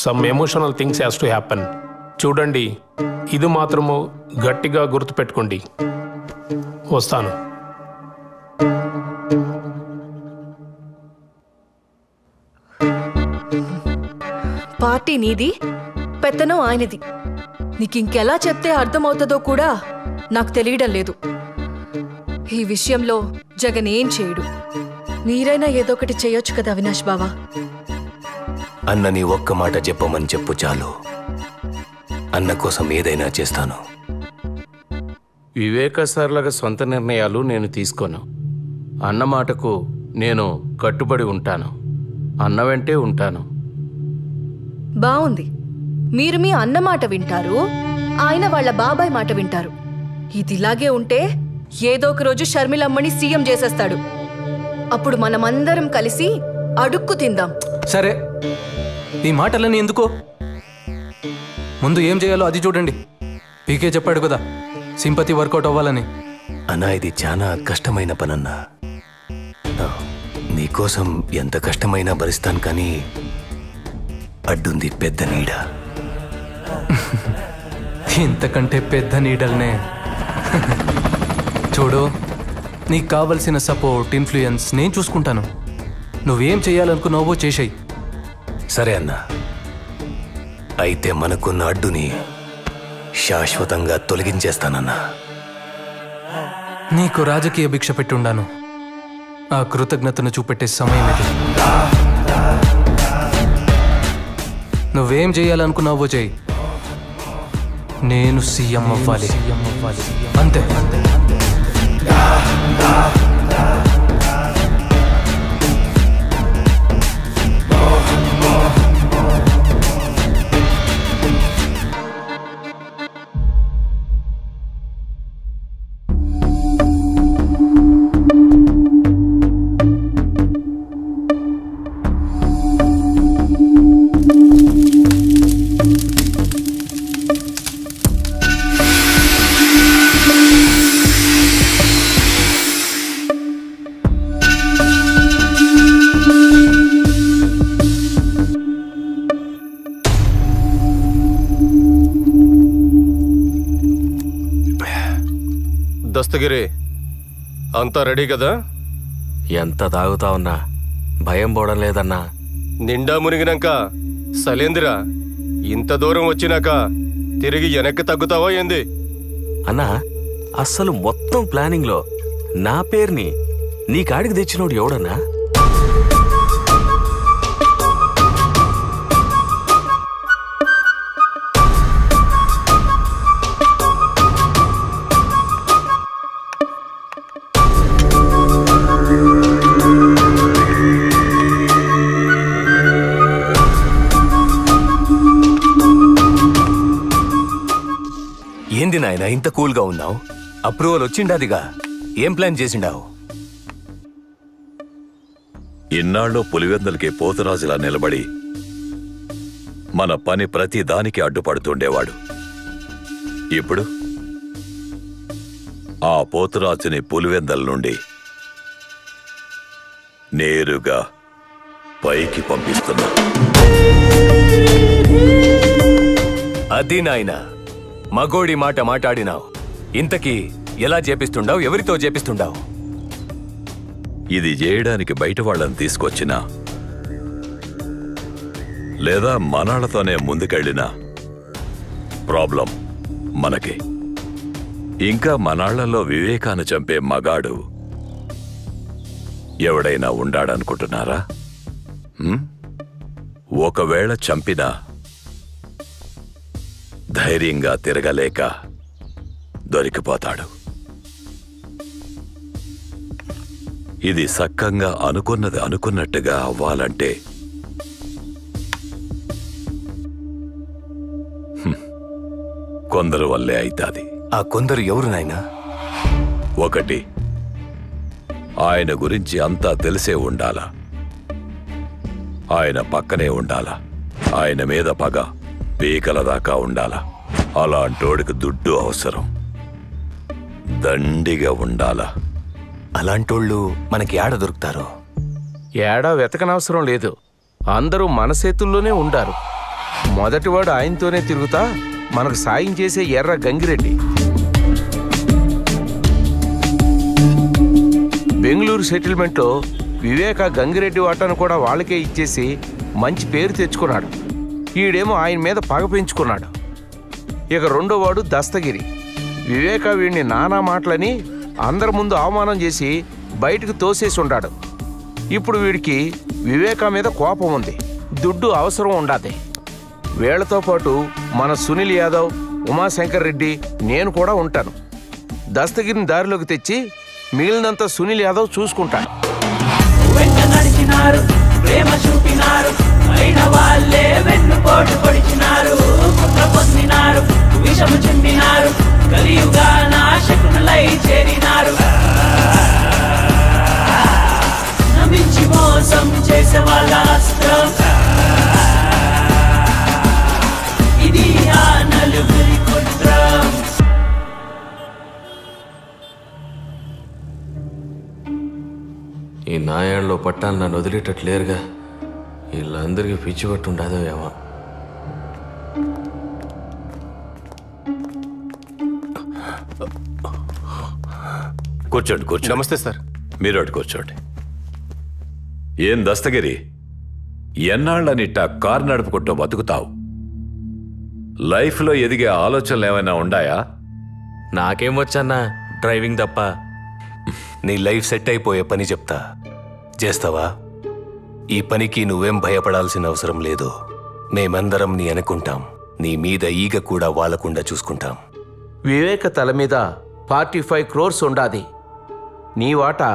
Some emotional things has to happen. చూడండి, ఇది మాత్రము గట్టిగా గుర్తుపెట్టుకోండి. వస్తాను. పార్టీ నీది, పెత్తనం ఆయనది. నీకింకెలా చెప్తే అర్థమవుతుందో కూడా నాకు తెలియడం లేదు. ఈ విషయంలో జగన్ ఏం చేయడు. మీరైనా ఏదో ఒకటి చేయొచ్చు కదా అవినాష్ బావా. అన్నని ఒక్క మాట చెప్పమని చెప్పు చాలు. అన్న కోసం ఏదైనా చేస్తాను. వివేక సార్లాగా సొంత నిర్ణయాలు నేను తీసుకోను. అన్న మాటకు నేను కట్టుబడి ఉంటాను. అన్న వెంటే ఉంటాను. బావుంది. మీరు మీ అన్న మాట వింటారు, ఆయన వాళ్ళ బాబాయ్ మాట వింటారు. ఇదిలాగే ఉంటే ఏదో ఒక రోజు షర్మిలమ్మని సీఎం చేసేస్తాడు. అప్పుడు మనమందరం కలిసి అడుక్కు తిందాం. సరే, ఈ మాటలని ఎందుకో, ముందు ఏం చేయాలో అది చూడండి. పీకే చెప్పాడు కదా సింపతి వర్కౌట్ అవ్వాలని. అన్నా, ఇది చాలా కష్టమైన పనన్నా. నీకోసం ఎంత కష్టమైనా భరిస్తాను, కానీ అడ్డుంది పెద్ద నీడ. ఇంతకంటే పెద్ద నీడల్నే. చూడు, నీకు కావలసిన సపోర్ట్, ఇన్ఫ్లుయెన్స్ నేను చూసుకుంటాను. నువ్వేం చేయాలనుకున్నావో చేసేయి. సరే అన్నా, అయితే మనకున్న అడ్డుని శాశ్వతంగా తొలగించేస్తానన్నా. నీకు రాజకీయ భిక్ష పెట్టుండాను. ఆ కృతజ్ఞతను చూపెట్టే సమయం ఇది. నువ్వేం చేయాలనుకున్నావో చేయి. నేను సీఎం అవ్వాలి, అంతే. దస్తగిరి అంతా రెడీ కదా? ఎంత తాగుతా ఉన్నా భయం పోవడం లేదన్నా. నిండా మునిగినాక సలేంద్ర ఇంత దూరం వచ్చినాక తిరిగి వెనక్కి తగ్గుతావా ఏంది? అన్నా అస్సలు మొత్తం ప్లానింగ్ లో నా పేరుని నీ కాడికి తెచ్చినోడు ఎవడన్నా? ఏంది నాయన ఇంత కూల్గా ఉన్నావు? అప్రూవల్ వచ్చిండాదిగా, ఏం ప్లాన్ చేసిండావు? ఇన్నాళ్ళు పులివెందులకి పోతురాజులా నిలబడి మన పని ప్రతి దానికి అడ్డుపడుతుండేవాడు. ఇప్పుడు ఆ పోతురాజుని పులివెందల నుండి నేరుగా పైకి పంపిస్తున్నా. అది నాయన మగోడి మాట మాట్లాడినావు. ఇంతకీ ఎలా చేపిస్తుండావు? ఎవరితో చేపిస్తుండావు? ఇది చేయడానికి బయట వాళ్ళని తీసుకొచ్చినా లేదా మనాళ్లతోనే ముందుకెళ్ళినా ప్రాబ్లం మనకి. ఇంకా మనాళ్లలో వివేకాన్ని చంపే మగాడు ఎవడైనా ఉండాడనుకుంటున్నారా? ఒకవేళ చంపినా ధైర్యంగా తిరగలేక దొరికిపోతాడు. ఇది సక్కంగా అనుకున్నది అనుకున్నట్టుగా అవ్వాలంటే కొందరు వల్లే అయితాది. ఆ కొందరు ఎవరు నాయనా? ఒకటి, ఆయన గురించి అంతా తెలిసే ఉండాలా, ఆయన పక్కనే ఉండాలా, ఆయన మీద పగ పీకల దాకా ఉండాలా. అలాంటోడికి దుడ్డు అవసరం, దండిగా ఉండాలా. అలాంటోళ్ళు మనకి ఏడ దొరుకుతారో? ఏడా వెతకనవసరం లేదు, అందరూ మన చేతుల్లోనే ఉండారు. మొదటివాడు ఆయనతోనే తిరుగుతా మనకు సాయం చేసే ఎర్ర గంగిరెడ్డి. బెంగళూరు సెటిల్మెంట్లో వివేక గంగిరెడ్డి వాటాను కూడా వాళ్ళకే ఇచ్చేసి మంచి పేరు తెచ్చుకున్నాడు. ఈడేమో ఆయన మీద పగ పెంచుకున్నాడు. ఇక రెండోవాడు దస్తగిరి. వివేక వీడిని నానా మాటలని అందరి ముందు అవమానం చేసి బయటకు తోసేసి ఉంటాడు. ఇప్పుడు వీడికి వివేక మీద కోపం ఉంది, దుడ్డు అవసరం ఉండాది. వీళ్లతో పాటు మన సునీల్ యాదవ్, ఉమాశంకర్ రెడ్డి, నేను కూడా ఉంటాను. దస్తగిరిని దారిలోకి తెచ్చి మిగిలినంత సునీల్ యాదవ్ చూసుకుంటాడు. ప్రేమ చూపినారు, అయిన వాళ్ళే వెన్నుపోటు పొడిచినారు, కుట్ర పొందినారు, విషము చిందినారు, కలియుగా నాశకులై చేరినారు. నమ్మించి మోసం చేసే వాళ్ళ అస్త్రం ఇది, ఆ నలుగురి కుట్రం. ఈ నాయాళ్ళలో పట్టాలు నన్ను వదిలేటట్లేరుగా. వీళ్ళందరికీ పిచ్చి పట్టుండదో ఏమో. కూర్చోండి కూర్చోండి. నమస్తే సార్. మీరు అటు కూర్చోండి. ఏం దస్తగిరి, ఎన్నాళ్ళనిట్ట కారు నడుపుకుంటూ బతుకుతావు? లైఫ్లో ఎదిగే ఆలోచనలు ఏమైనా ఉండాయా? నాకేం వచ్చన్నా డ్రైవింగ్ తప్ప. నీ లైఫ్ సెట్ అయిపోయే పని చెప్తా, చేస్తావా? ఈ పనికి నువ్వేం భయపడాల్సిన అవసరం లేదు. మేమందరం నీ అనుకుంటాం, నీ మీద ఈగ కూడా వాలకుండా చూసుకుంటాం. వివేక తల మీద 45 crores ఉండాది. నీ వాటా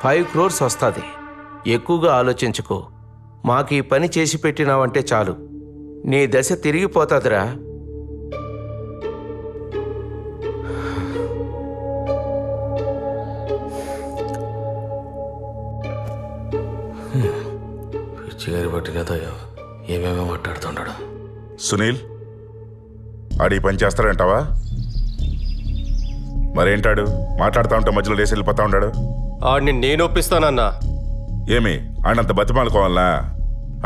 5 crores వస్తుంది. ఎక్కువగా ఆలోచించుకో. మాకు ఈ పని చేసి పెట్టినావంటే చాలు, నీ దశ తిరిగిపోతుందిరా. పిచ్చిగారి పట్టినదో ఏమేమో మాట్లాడుతున్నాడు. సునీల్, ఆడి పని చేస్తాడంటావా? మరేంటాడు మాట్లాడుతూ ఉంటే మధ్యలో లేసి వెళ్ళిపోతా ఉన్నాడు? ఆడిని నేను ఒప్పిస్తానన్నా. ఏమి ఆడంత బతిమాలుకోవాలనా?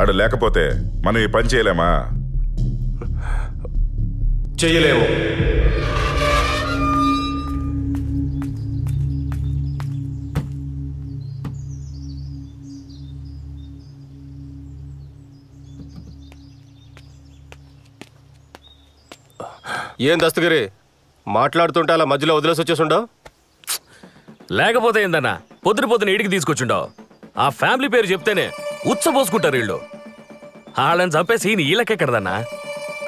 ఆడు లేకపోతే మనం ఈ పని చేయలేమా? చెయ్యలేము. ఏం దస్తగిరి మాట్లాడుతుంటే అలా మధ్యలో వదిలేసి వచ్చేసుండవు? లేకపోతే ఏందన్నా పొద్దున ఇంటికి తీసుకొచ్చుండవు. ఆ ఫ్యామిలీ పేరు చెప్తేనే ఉచ్చబోసుకుంటారు వీళ్ళు. వాళ్ళని చంపే సీన్ వీళ్ళకెక్కడదన్నా.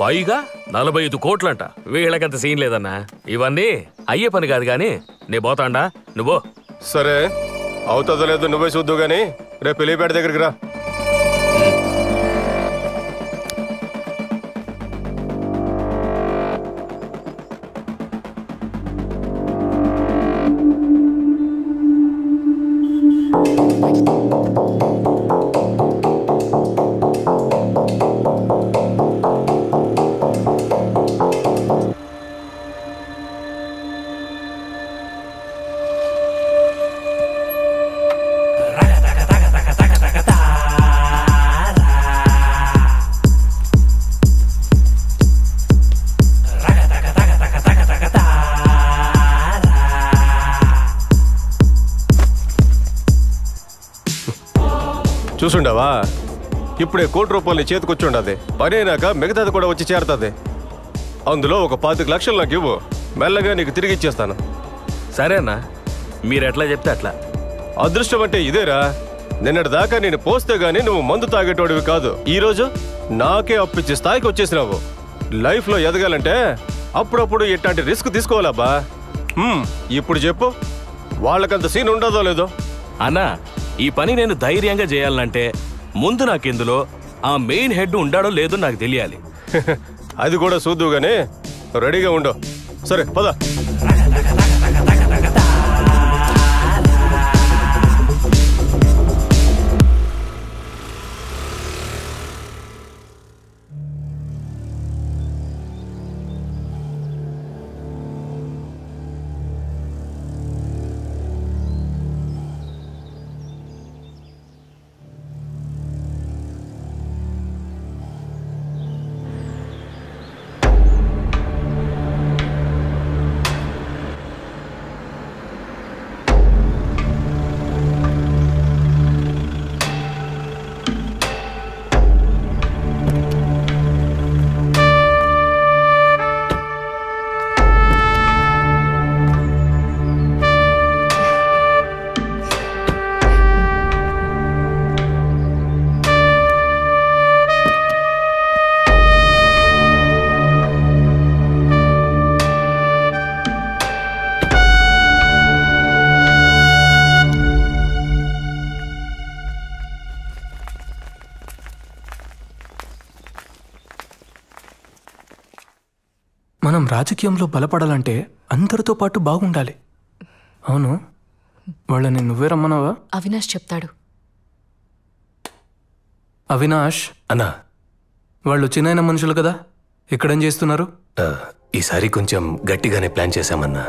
పైగా 45 కోట్లంట. వీళ్ళకంత సీన్ లేదన్నా. ఇవన్నీ అయ్యే పని కాదు గాని నే పోతాండా, నువ్వు. సరే అవుతుందో లేదో నువ్వే చూద్దు గాని రేపు పెళ్లిపేట దగ్గరికి రా. చూసుండవా? ఇప్పుడే ₹1 చేతికొచ్చి ఉండదు. పని అయినాక మిగతాది కూడా వచ్చి చేరుతుంది. అందులో ఒక 25 లక్షలు నాకు ఇవ్వు, మెల్లగా నీకు తిరిగి ఇచ్చేస్తాను. సరేనా, మీరెట్లా చెప్తే అట్లా. అదృష్టం అంటే ఇదేరా. నిన్నటి దాకా నేను పోస్తే గానీ నువ్వు మందు తాగేటోడివి కాదు. ఈరోజు నాకే అప్పిచ్చే స్థాయికి వచ్చేసినావు. లైఫ్లో ఎదగాలంటే అప్పుడప్పుడు ఇట్లాంటి రిస్క్ తీసుకోవాలబ్బా. ఇప్పుడు చెప్పు, వాళ్ళకంత సీన్ ఉండదో లేదో? అన్నా, ఈ పని నేను ధైర్యంగా చేయాలంటే ముందు నాకెందులో ఆ మెయిన్ హెడ్ ఉండాడో లేదో నాకు తెలియాలి. అది కూడా చూద్దు గానీ రెడీగా ఉండు. సరే పద. మనం రాజకీయంలో బలపడాలంటే అందరితో పాటు బాగుండాలి. అవును, వాళ్ళని నువ్వే రమ్మన్నావా? అవినాష్ చెప్తాడు. అవినాష్ అన్నా, వాళ్ళు చిన్న మనుషులు కదా, ఇక్కడేం చేస్తున్నారు? ఈసారి కొంచెం గట్టిగానే ప్లాన్ చేశామన్నా.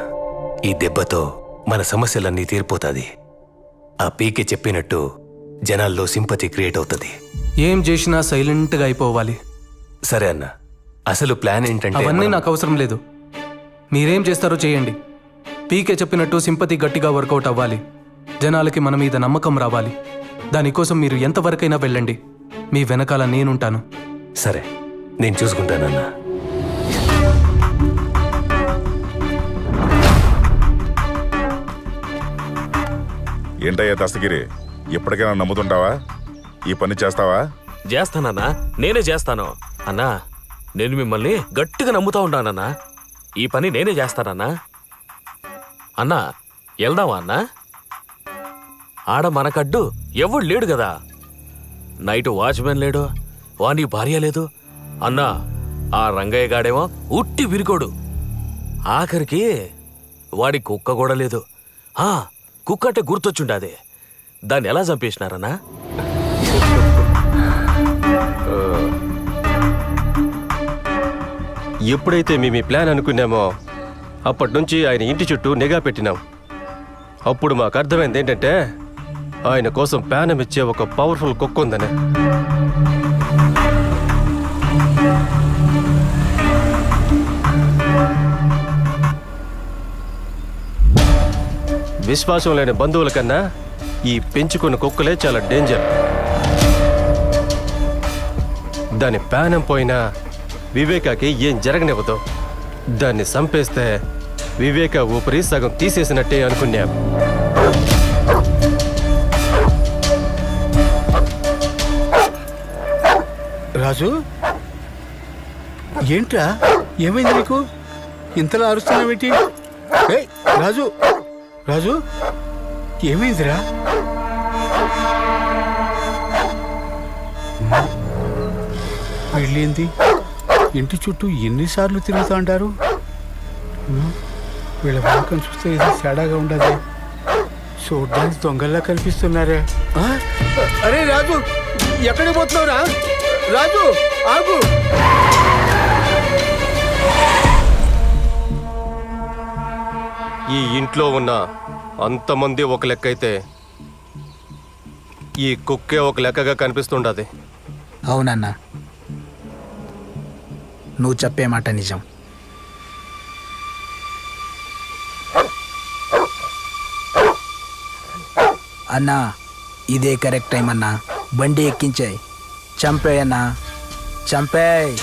ఈ దెబ్బతో మన సమస్యలన్నీ తీరిపోతాది. ఆ పీకే చెప్పినట్టు జనాల్లో సింపతి క్రియేట్ అవుతుంది. ఏం చేసినా సైలెంట్గా అయిపోవాలి. సరే అన్నా, అసలు ప్లాన్ ఏంటంటే అవన్నీ నాకు అవసరం లేదు. మీరేం చేస్తారో చేయండి. పీకే చెప్పినట్టు సింపతి గట్టిగా వర్కౌట్ అవ్వాలి. జనాలకి మన మీద నమ్మకం రావాలి. దానికోసం మీరు ఎంతవరకైనా వెళ్ళండి. మీ వెనకాల నేనుంటాను. సరే, నేను చూసుకుంటానన్నా. ఏంటయ్యా దస్తగిరి, ఎప్పటికైనా నమ్ముతుంటావా? ఈ పని చేస్తావా? చేస్తానన్నా, నేనే చేస్తాను. అన్నా, నేను మిమ్మల్ని గట్టిగా నమ్ముతా ఉంటానన్నా. ఈ పని నేనే చేస్తానన్నా. అన్నా, వెళ్దామా అన్నా? ఆడ మనకడ్డు ఎవడు లేడు కదా. నైట్ వాచ్మెన్ లేడు, వాని భార్య లేదు. అన్నా, ఆ రంగయ్య గాడేమో ఉట్టి విరికోడు. ఆఖరికి వాడి కుక్క కూడా లేదు. కుక్క అంటే గుర్తొచ్చుండాది. దాన్ని ఎలా చంపేసినారన్నా? ఎప్పుడైతే మేము ఈ ప్లాన్ అనుకున్నామో అప్పటి నుంచి ఆయన ఇంటి చుట్టూ నిఘా పెట్టినాం. అప్పుడు మాకు అర్థమైంది ఏంటంటే ఆయన కోసం ప్యానం ఇచ్చే ఒక పవర్ఫుల్ కుక్క ఉందని. విశ్వాసం లేని బంధువుల కన్నా ఈ పెంచుకున్న కుక్కలే చాలా డేంజర్. దాని ప్యానం పోయినా వివేకాకి ఏం జరగనివ్వదు. దాన్ని చంపేస్తే వివేక ఊపిరి సగం తీసేసినట్టే అనుకున్నాం. రాజు, ఏంట్రా, ఏమైంది నీకు? ఇంతలా అరుస్తున్నావేంటి? ఏయ్ రాజు, రాజు ఏమైందిరా? వెళ్ళింది ఇంటి చుట్టూ ఎన్నిసార్లు తిరుగుతూ అంటారు? వీళ్ళ వాకం చూస్తే ఇది తేడాగా ఉండదు. చూడ్డానికి దొంగల్లా కనిపిస్తున్నారే. అరే రాజు, ఎక్కడికి పోతున్నావురా? రాజు ఆగు. ఈ ఇంట్లో ఉన్న అంతమంది ఒక లెక్క అయితే ఈ కుక్కే ఒక లెక్కగా కనిపిస్తుండది. అవునన్నా, నువ్వు చెప్పే మాట నిజం. అన్నా, ఇదే కరెక్ట్ టైం అన్నా. బండి ఎక్కించాయి. చంపేయన్నా, చంపేయ్.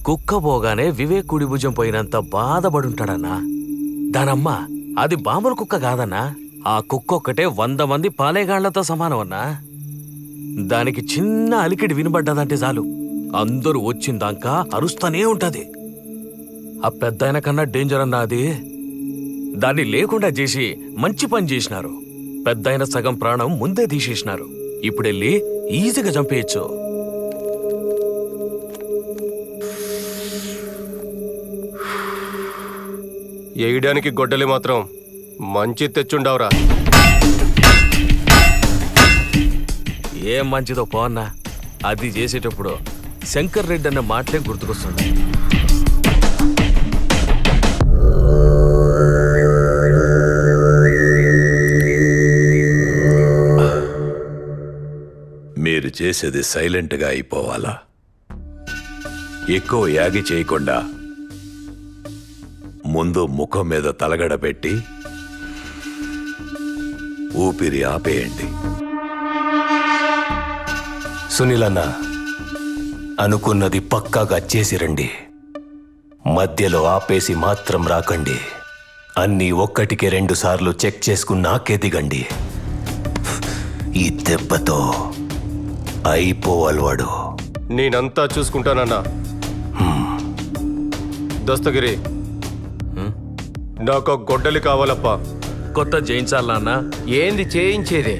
కుక్కబోగానే వివేక్ కుడి భుజం పోయినంత బాధపడుంటాడన్నా. దానమ్మ అది బాంబుల కుక్క కాదన్నా. ఆ కుక్క ఒక్కటే 100 మంది పాలేగాళ్లతో సమానం అన్నా. దానికి చిన్న అలికిడి వినబడ్డదంటే చాలు అందరూ వచ్చిందాకా అరుస్తూనే ఉంటది. ఆ పెద్దాయన కన్నా డేంజర్ అన్నా అది. దాన్ని లేకుండా చేసి మంచి పని చేసినారు. పెద్దాయన సగం ప్రాణం ముందే తీసేసినారు. ఇప్పుడెళ్ళి ఈజీగా చంపేయచ్చు. వేయడానికి గొడ్డలి మాత్రం మంచి తెచ్చుండవురా. ఏం మంచిదో పోన్నా. అది చేసేటప్పుడు శంకర్ రెడ్డి అన్న మాటలే గుర్తుకొస్తుంది. మీరు చేసేది సైలెంట్గా అయిపోవాలా? ఎక్కువ యాగి చేయకుండా ముందు ముఖం మీద తలగడ పెట్టి ఊపిరి ఆపేయండి. సునీల్ అన్న, అనుకున్నది పక్కాగా చేసి రండి. మధ్యలో ఆపేసి మాత్రం రాకండి. అన్నీ 1కి 2 సార్లు చెక్ చేసుకున్నాకే దిగండి. ఈ దెబ్బతో అయిపోవాలి వాడు. నేనంతా చూసుకుంటానన్నా. దస్తగిరి, నాకు గొడ్డలి కావాలప్పా. కొత్త చేయించాలా అన్నా? ఏంది చేయించేది?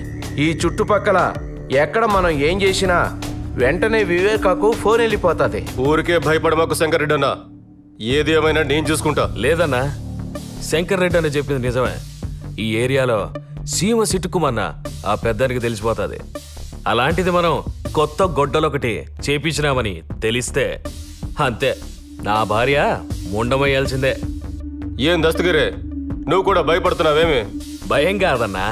ఈ చుట్టుపక్కల ఎక్కడ మనం ఏం చేసినా వెంటనే వివేకాకు ఫోన్ వెళ్ళిపోతుంది. ఊరికే భయపడమాకు శంకర్ రెడ్డి అన్నా. ఏది ఏమైనా నేను చూసుకుంటా. లేదన్నా, శంకర్ రెడ్డి అని చెప్పింది నిజమే. ఈ ఏరియాలో సీమ సిట్టుకుమన్నా ఆ పెద్దానికి తెలిసిపోతుంది. అలాంటిది మనం కొత్త గొడ్డలొకటి చేపించినామని తెలిస్తే అంతే, నా భార్య ముండమయ్యాల్సిందే. ఏం దస్తగిరే, నువ్వు కూడా భయపడుతున్నావేమి? భయం కాదన్నా,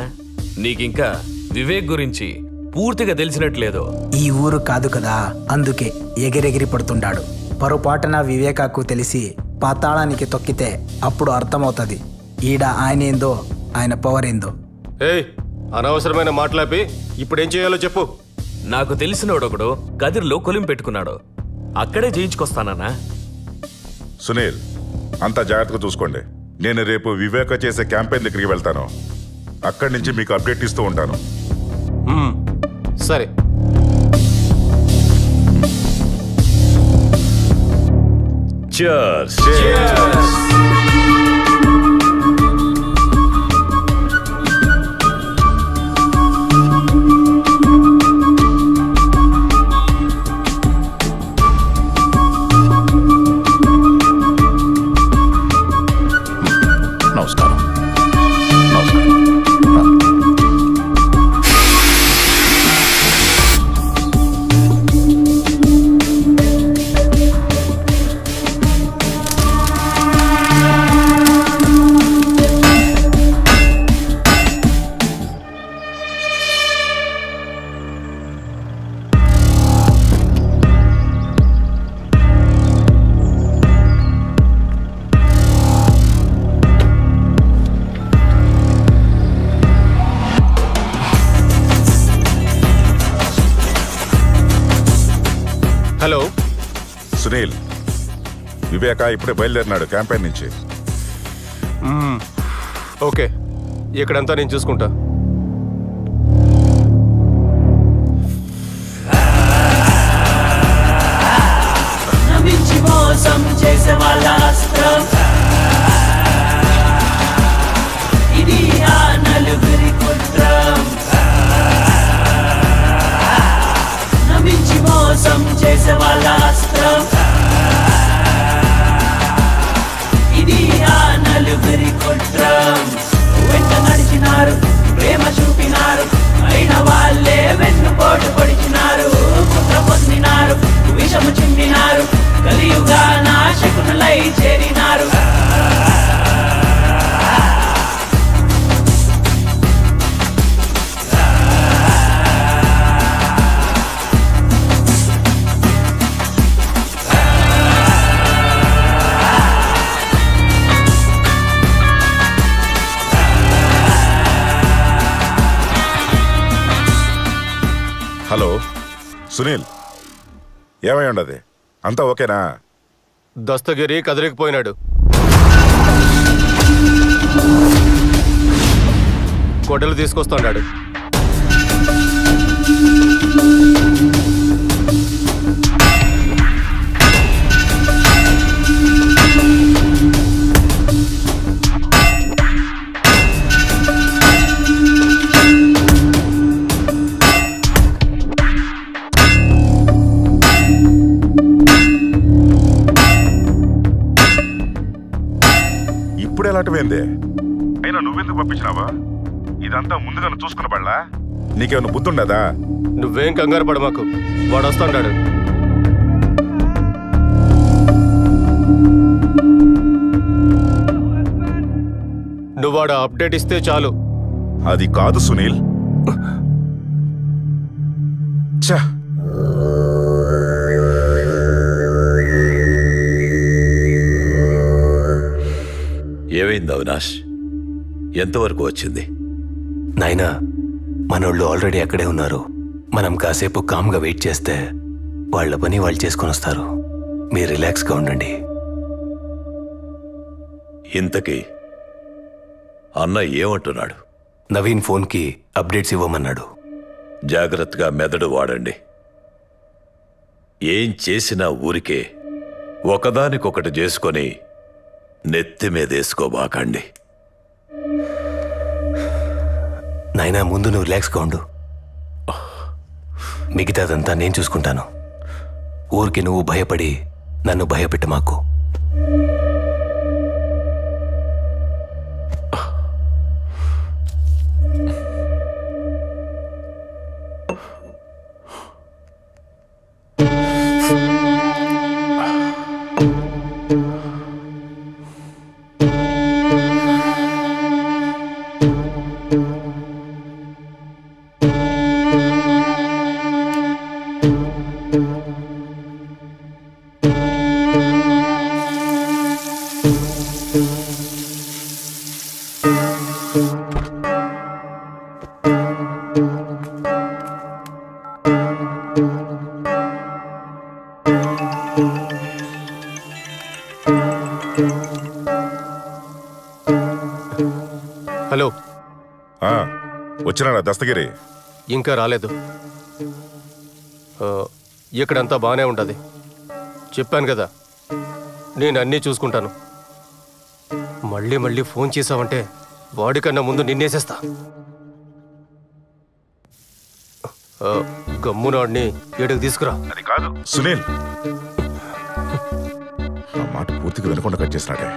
నీకింకా వివేక్ గురించి పూర్తిగా తెలిసినట్లేదు. ఈ ఊరు కాదు కదా, అందుకే ఎగిరెగిరి పడుతుంటాడు. పొరపాటున వివేకాకు తెలిసి పాతాళానికి తొక్కితే అప్పుడు అర్థమవుతుంది ఈడ ఆయన ఏందో, ఆయన పవర్ ఏందో. ఏయ్, అనవసరమైన మాట్లాపి ఇప్పుడేం చేయాలో చెప్పు. నాకు తెలిసినోడొకడు గదిలో కొలిం పెట్టుకున్నాడు. అక్కడే చేయించుకొస్తానన్నా. సునీల్, అంతా జాగ్రత్తగా చూసుకోండి. నేను రేపు వివేక చేసే క్యాంపెయిన్ దగ్గరికి వెళ్తాను. అక్కడి నుంచి మీకు అప్డేట్ ఇస్తూ ఉంటాను. సరే. Cheers. నమస్కారం. హలో సునీల్, వివేక ఇప్పుడే బయలుదేరినాడు క్యాంపెయిన్ నుంచి. ఓకే, ఇక్కడంతా నేను చూసుకుంటా. నమ్మించి మోసం చేసే వాళ్ళ అస్త్రం ఇది ఆ నలుగురి కుట్రం. నమ్మించి మోసం చేసే వాళ్ళ అస్త్రం ఇది ఆ నలుగురి కుట్రం. వెంట నడిచినారు, ప్రేమ చూపినారు, అయిన వాళ్ళే వెన్నుపోటు పొడిచినారు. కుట్ర పొందినారు, విషము చిందినారు, కలియుగా నాశకునులై చేరినారు. హలో సునీల్, ఏమై ఉండదు? అంతా ఓకేనా? దస్తగిరి కదిలికిపోయినాడు. గొడ్డలు తీసుకొస్తున్నాడు. ఇప్పుడు ఎలాంటివేంది? అయినా నువ్వెందుకు పంపించినావా? ఇదంతా ముందుగా చూసుకున్న బళ్ళా? నీకేమైనా బుద్ధి ఉండదా? నువ్వేం కంగారు పడ మాకు, వాడు వస్తాడు. నువ్వు వాడు అప్డేట్ ఇస్తే చాలు. అది కాదు సునీల్. ఛ, ఏమైంది అవినాష్? ఎంతవరకు వచ్చింది? నాయనా, మనోళ్ళు ఆల్రెడీ అక్కడే ఉన్నారు. మనం కాసేపు కామ్గా వెయిట్ చేస్తే వాళ్ళ పని వాళ్ళు చేసుకొని వస్తారు. మీరు రిలాక్స్గా ఉండండి. ఇంతకీ అన్న ఏమంటున్నాడు? నవీన్ ఫోన్కి అప్డేట్స్ ఇవ్వమన్నాడు. జాగ్రత్తగా మెదడు వాడండి. ఏం చేసినా ఊరికే ఒకదానికొకటి చేసుకొని నెత్తి మీదేసుకోబాకండి. నాయనా, ముందు నువ్వు రిలాక్స్గా ఉండు. మిగతాదంతా నేను చూసుకుంటాను. ఊరికి నువ్వు భయపడి నన్ను భయపెట్ట మాకు. హలో, వచ్చినాడా దస్తగిరి? ఇంకా రాలేదు. ఇక్కడంతా బాగానే ఉంటుంది. చెప్పాను కదా, నేను అన్నీ చూసుకుంటాను. మళ్ళీ మళ్ళీ ఫోన్ చేసావంటే వాడికన్నా ముందు నిన్నేసేస్తా. గమ్మునాడిని ఏడుకు తీసుకురా. అది కాదు సునీల్, ఆ మాట పూర్తిగా వినకుండా కట్ చేసినాడే.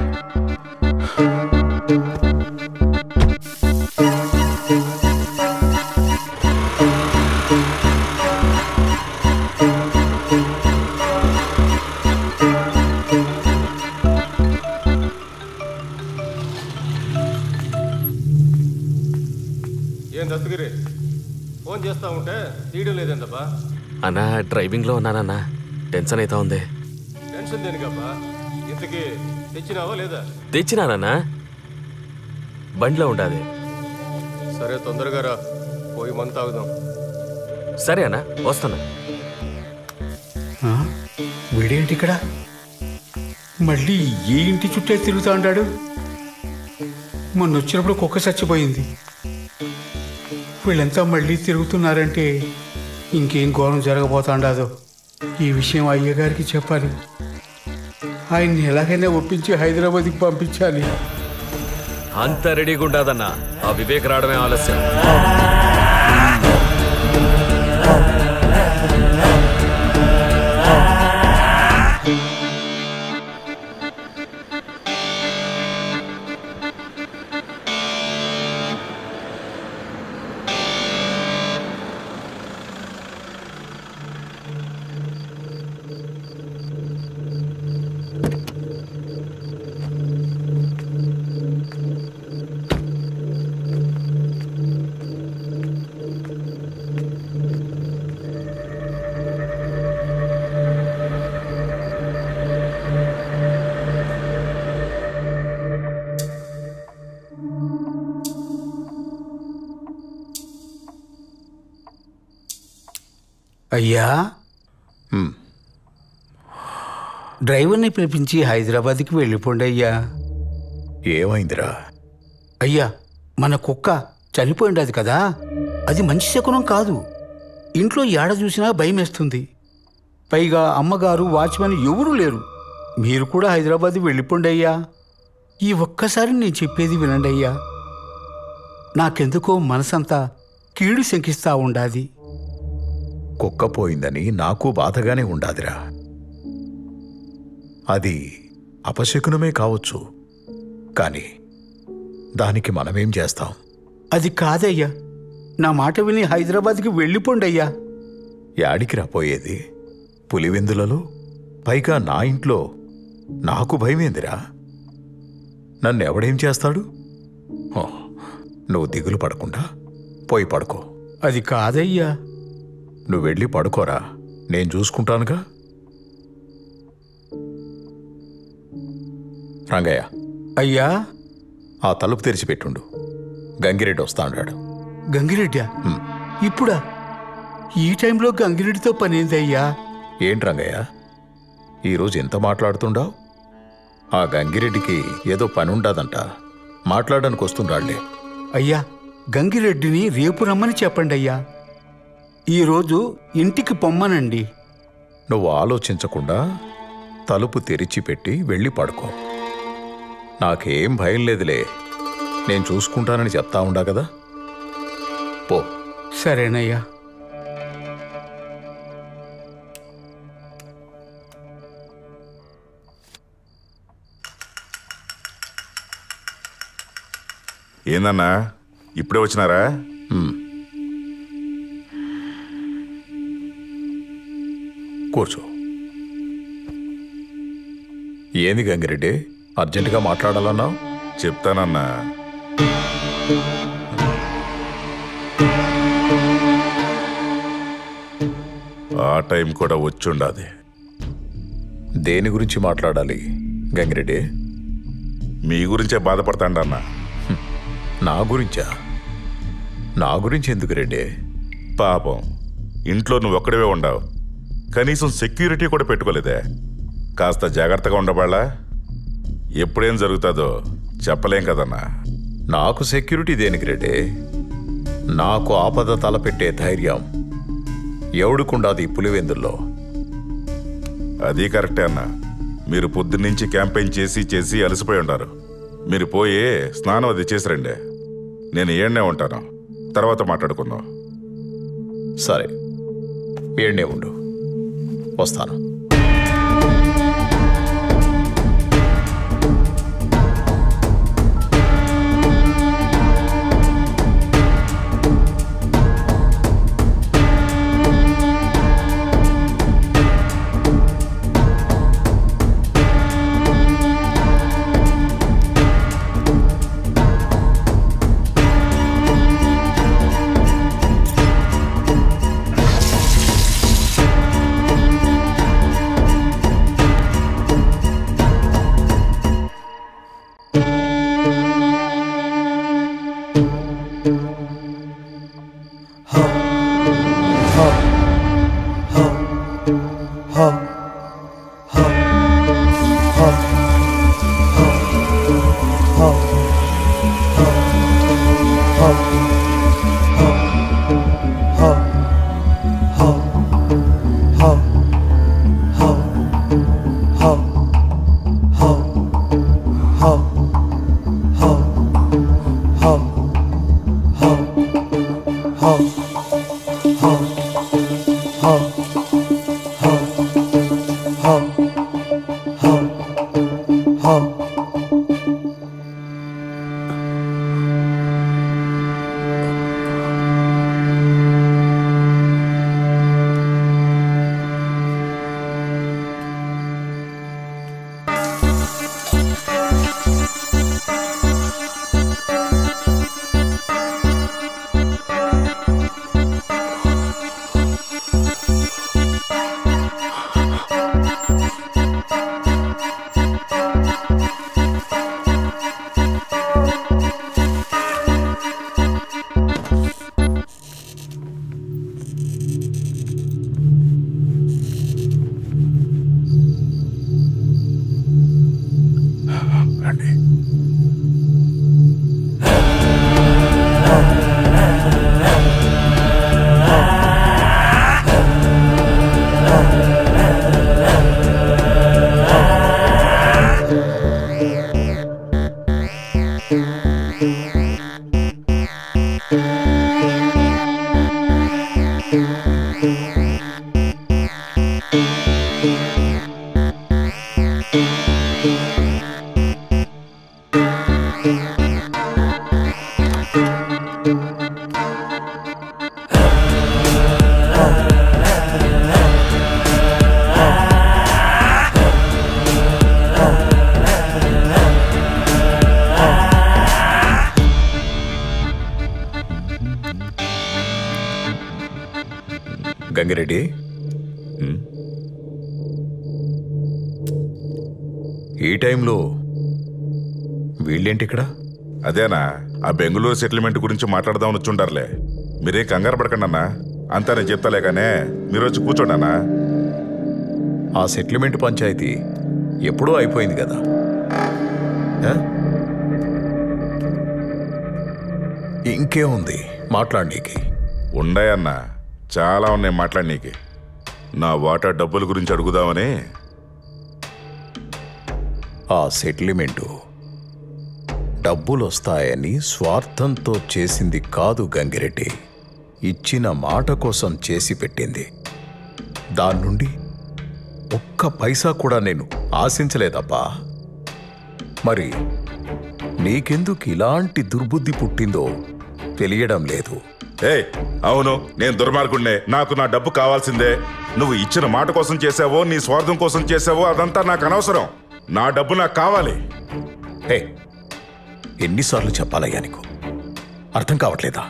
ఏం దస్తగిరి, ఫోన్ చేస్తా ఉంటే తీయడం లేదేందబ్బా? అన్నా డ్రైవింగ్లో ఉన్నానన్నా, టెన్షన్ అవుతా ఉంది. టెన్షన్ దేనికబ్బా? ఇంతకీ తెచ్చినావా లేదా? తెచ్చినానన్నా, బండిలో ఉండాది. సరే తొందరగా రా, పోయి మందు తాగుదాం. సరే అన్నా, వస్తాను. వీడేంటి ఇక్కడ? మళ్ళీ ఏ ఇంటి చుట్టే తిరుగుతూ ఉంటాడు? మొన్న వచ్చినప్పుడు కుక్క చచ్చిపోయింది. వీళ్ళంతా మళ్ళీ తిరుగుతున్నారంటే ఇంకేం ఘోరం జరగబోతాండాదో. ఈ విషయం అయ్యగారికి చెప్పాలి. ఆయన్ని ఎలాగైనా ఒప్పించి హైదరాబాద్కి పంపించాలి. అంత రెడీగా ఉండదన్నా, ఆ వివేక్ రావడమే ఆలస్యం. అయ్యా, డ్రైవర్ని పిలిపించి హైదరాబాద్కి వెళ్ళిపోండి అయ్యా. ఏమైందిరా? అయ్యా, మన కుక్క చనిపోయిండది కదా, అది మంచి శకునం కాదు. ఇంట్లో ఏడ చూసినా భయం వేస్తుంది. పైగా అమ్మగారు, వాచ్మెన్ ఎవరూ లేరు. మీరు కూడా హైదరాబాద్ వెళ్ళిపోండి అయ్యా. ఈ ఒక్కసారి నేను చెప్పేది వినండి అయ్యా. నాకెందుకో మనసంతా కీడు శంకిస్తా ఉండాది. కుక్క పోయిందని నాకు బాధగానే ఉండాదిరా. అది అపశకునమే కావచ్చు, కానీ దానికి మనమేం చేస్తాం? అది కాదయ్యా, నా మాట విని హైదరాబాద్కి వెళ్ళిపోండి అయ్యా. యాడికి రాపోయేది? పులివెందులలో, పైగా నా ఇంట్లో. నాకు భయమేందిరా? నన్నెవడేం చేస్తాడు? నువ్వు దిగులు పడకుండా పోయి పడుకో. అది కాదయ్యా. నువ్వు వెళ్ళి పడుకోరా, నేను చూసుకుంటానుగా. రంగయ్య. అయ్యా. ఆ తలుపు తెరిచిపెట్టుండు, గంగిరెడ్డి వస్తా అన్నాడు. గంగిరెడ్డా? ఇప్పుడా? ఈ టైంలో గంగిరెడ్డితో పనేందయ్యా? ఏంటి రంగయ్య, ఈరోజు ఎంత మాట్లాడుతుండావు? ఆ గంగిరెడ్డికి ఏదో పని ఉండదంట, మాట్లాడడానికి వస్తుండాళ్లే. అయ్యా, గంగిరెడ్డిని రేపు రమ్మని చెప్పండి అయ్యా. ఈరోజు ఇంటికి పొమ్మనండి. నువ్వు ఆలోచించకుండా తలుపు తెరిచిపెట్టి వెళ్ళి పడుకో. నాకేం భయం లేదులే, నేను చూసుకుంటానని చెప్తా ఉండా కదా. పో. సరేనయ్యా. ఏందన్నా, ఇప్పుడే వచ్చినారా? కూర్చో. ఏంది గంగిరెడ్డి, అర్జెంటుగా మాట్లాడాలన్నావు? చెప్తానన్నా. ఆ టైం కూడా వచ్చుండాది. దేని గురించి మాట్లాడాలి గంగిరెడ్డి? మీ గురించే బాధపడతాండన్నా. నా గురించా? నా గురించి ఎందుకు రెడ్డి? పాపం, ఇంట్లో నువ్వు ఒక్కడివే ఉండవు, కనీసం సెక్యూరిటీ కూడా పెట్టుకోలేదే. కాస్త జాగ్రత్తగా ఉండబాళ్ళా? ఎప్పుడేం జరుగుతుందో చెప్పలేం కదన్నా. నాకు సెక్యూరిటీ దేనికి రెడ్డి? నాకు ఆపద తలపెట్టే ధైర్యం ఎవడుకుండాది పులివెందుల్లో. అది కరెక్టే అన్న. మీరు పొద్దున్నుంచి క్యాంపెయిన్ చేసి అలసిపోయి ఉంటారు. మీరు పోయి స్నానం అది చేసి రండి. నేను ఏడ్నే ఉంటాను, తర్వాత మాట్లాడుకుందాం. సరే, ఏడ్నే ఉండు, వస్తాను. గంగిరెడ్డి, ఈ టైంలో వీళ్ళేంటి ఇక్కడ? అదేనా, ఆ బెంగళూరు సెటిల్మెంట్ గురించి మాట్లాడదామని వచ్చుంటారులే. మీరే కంగారు పడకండి అన్నా, అంతా నేను చెప్తాలే కానీ మీరు వచ్చి కూర్చోండి అన్నా. ఆ సెటిల్మెంట్ పంచాయతీ ఎప్పుడూ అయిపోయింది కదా. ఇంకేముంది మాట్లాడనీకి? ఉన్నాయన్నా, చాలా ఉన్నాయి మాట్లాడనీకి. నా వాటా డబ్బుల గురించి అడుగుదామని. ఆ సెటిల్మెంటు డబ్బులు వస్తాయని స్వార్థంతో చేసింది కాదు గంగిరెడ్డి, ఇచ్చిన మాట కోసం చేసి పెట్టింది. దాని నుండి ఒక్క పైసా కూడా నేను ఆశించలేదబ్బా. మరి నీకెందుకు ఇలాంటి దుర్బుద్ధి పుట్టిందో తెలియడం లేదు. అవును, నేను దుర్మార్గుడినే, నాకు నా డబ్బు కావాల్సిందే. నువ్వు ఇచ్చిన మాట కోసం చేసావో నీ స్వార్థం కోసం చేసావో అదంతా నాకు అనవసరం. నా డబ్బు నాకు కావాలి. ఎన్నిసార్లు చెప్పాలయ్యా నీకు? అర్థం కావట్లేదా?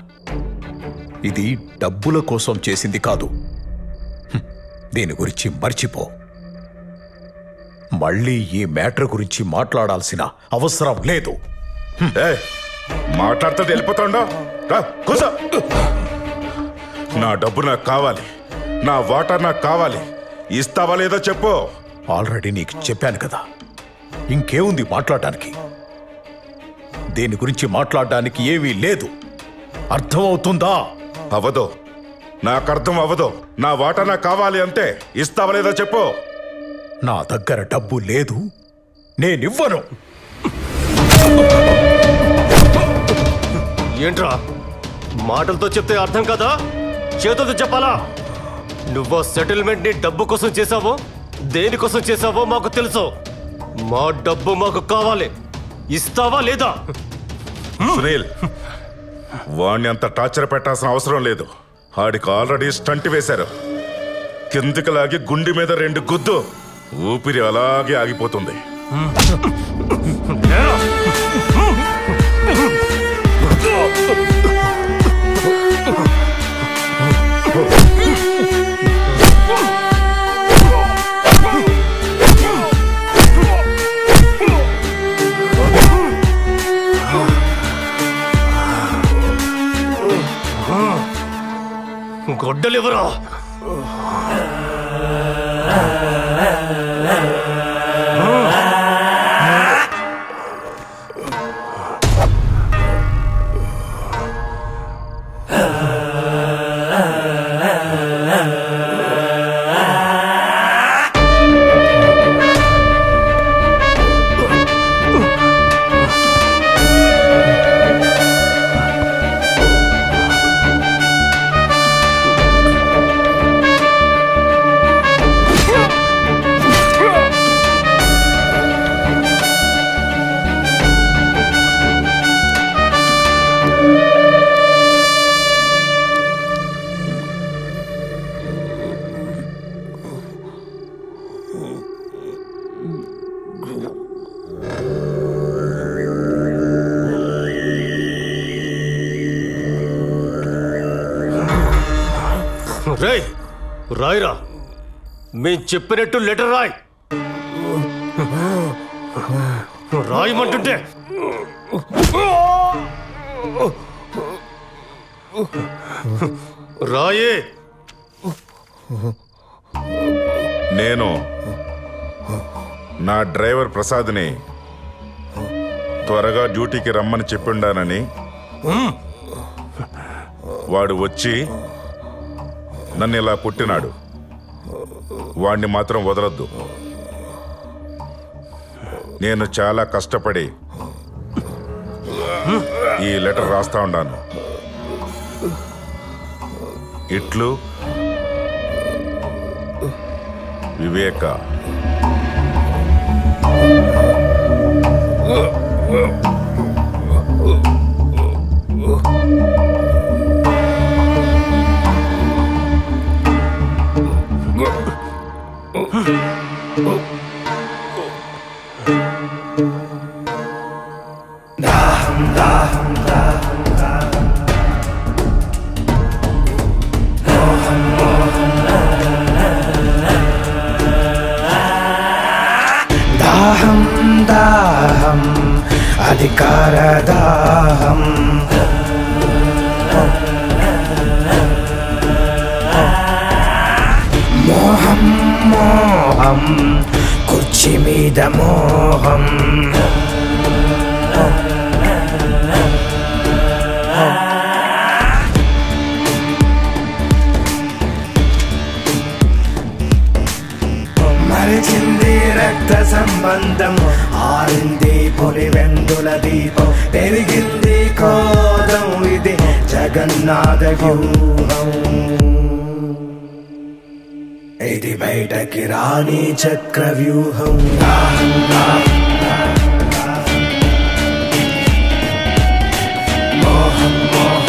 ఇది డబ్బుల కోసం చేసింది కాదు. దీని గురించి మర్చిపో. మళ్ళీ ఈ మ్యాటర్ గురించి మాట్లాడాల్సిన అవసరం లేదు. మాట్లాడితే వెళ్ళిపోతాండో. కూసో. నా డబ్బు నాకు కావాలి, నా వాటర్ నాకు కావాలి. ఇస్తావా లేదో చెప్పు. ఆల్రెడీ నీకు చెప్పాను కదా, ఇంకేముంది మాట్లాడడానికి? దీని గురించి మాట్లాడడానికి ఏమీ లేదు. అర్థమవుతుందా? అవదో, నాకు అర్థం అవ్వదు. నా వాటా నాకు కావాలి అంతే. ఇస్తావా లేదా చెప్పు. నా దగ్గర డబ్బు లేదు, నేనివ్వను. ఏంట్రా మాటలతో చెప్తే అర్థం కదా, చేతులతో చెప్పాలా? నువ్వు సెటిల్మెంట్ ని డబ్బు కోసం చేసావో దేనికోసం చేసావో మాకు తెలుసు. మా డబ్బు మాకు కావాలి, ఇస్తావా లేదా? సునీల్, వాణ్ణి అంత టార్చర్ పెట్టాల్సిన అవసరం లేదు. ఆడికి ఆల్రెడీ స్టంట్ వేశారు. కిందికి లాగి గుండె మీద 2 గుద్దు, ఊపిరి అలాగే ఆగిపోతుంది. గొడ్డలివరా? రేయ్, రాయిరా. మేం చెప్పినట్టు లెటర్ రాయ్. రాయమంటుంటే రాయే. నేను నా డ్రైవర్ ప్రసాద్ని త్వరగా డ్యూటీకి రమ్మని చెప్పిండానని, వాడు వచ్చి నన్ను ఇలా పుట్టినాడు. వాణ్ణి మాత్రం వదలొద్దు. నేను చాలా కష్టపడి ఈ లెటర్ రాస్తా ఉన్నాను. ఇట్లు వివేక. దాహం దాహం అధికార దాహం, మోహం మోహం కుర్చీ మీద మోహం, మరిచింది రక్త సంబంధం, ఆరింది పులివెందుల దీపం, పెరిగింది క్రోధం, ఇది జగన్నాథ వ్యూహం, ఇది బయటకి రాని చక్ర వ్యూహం. మోహం మోహం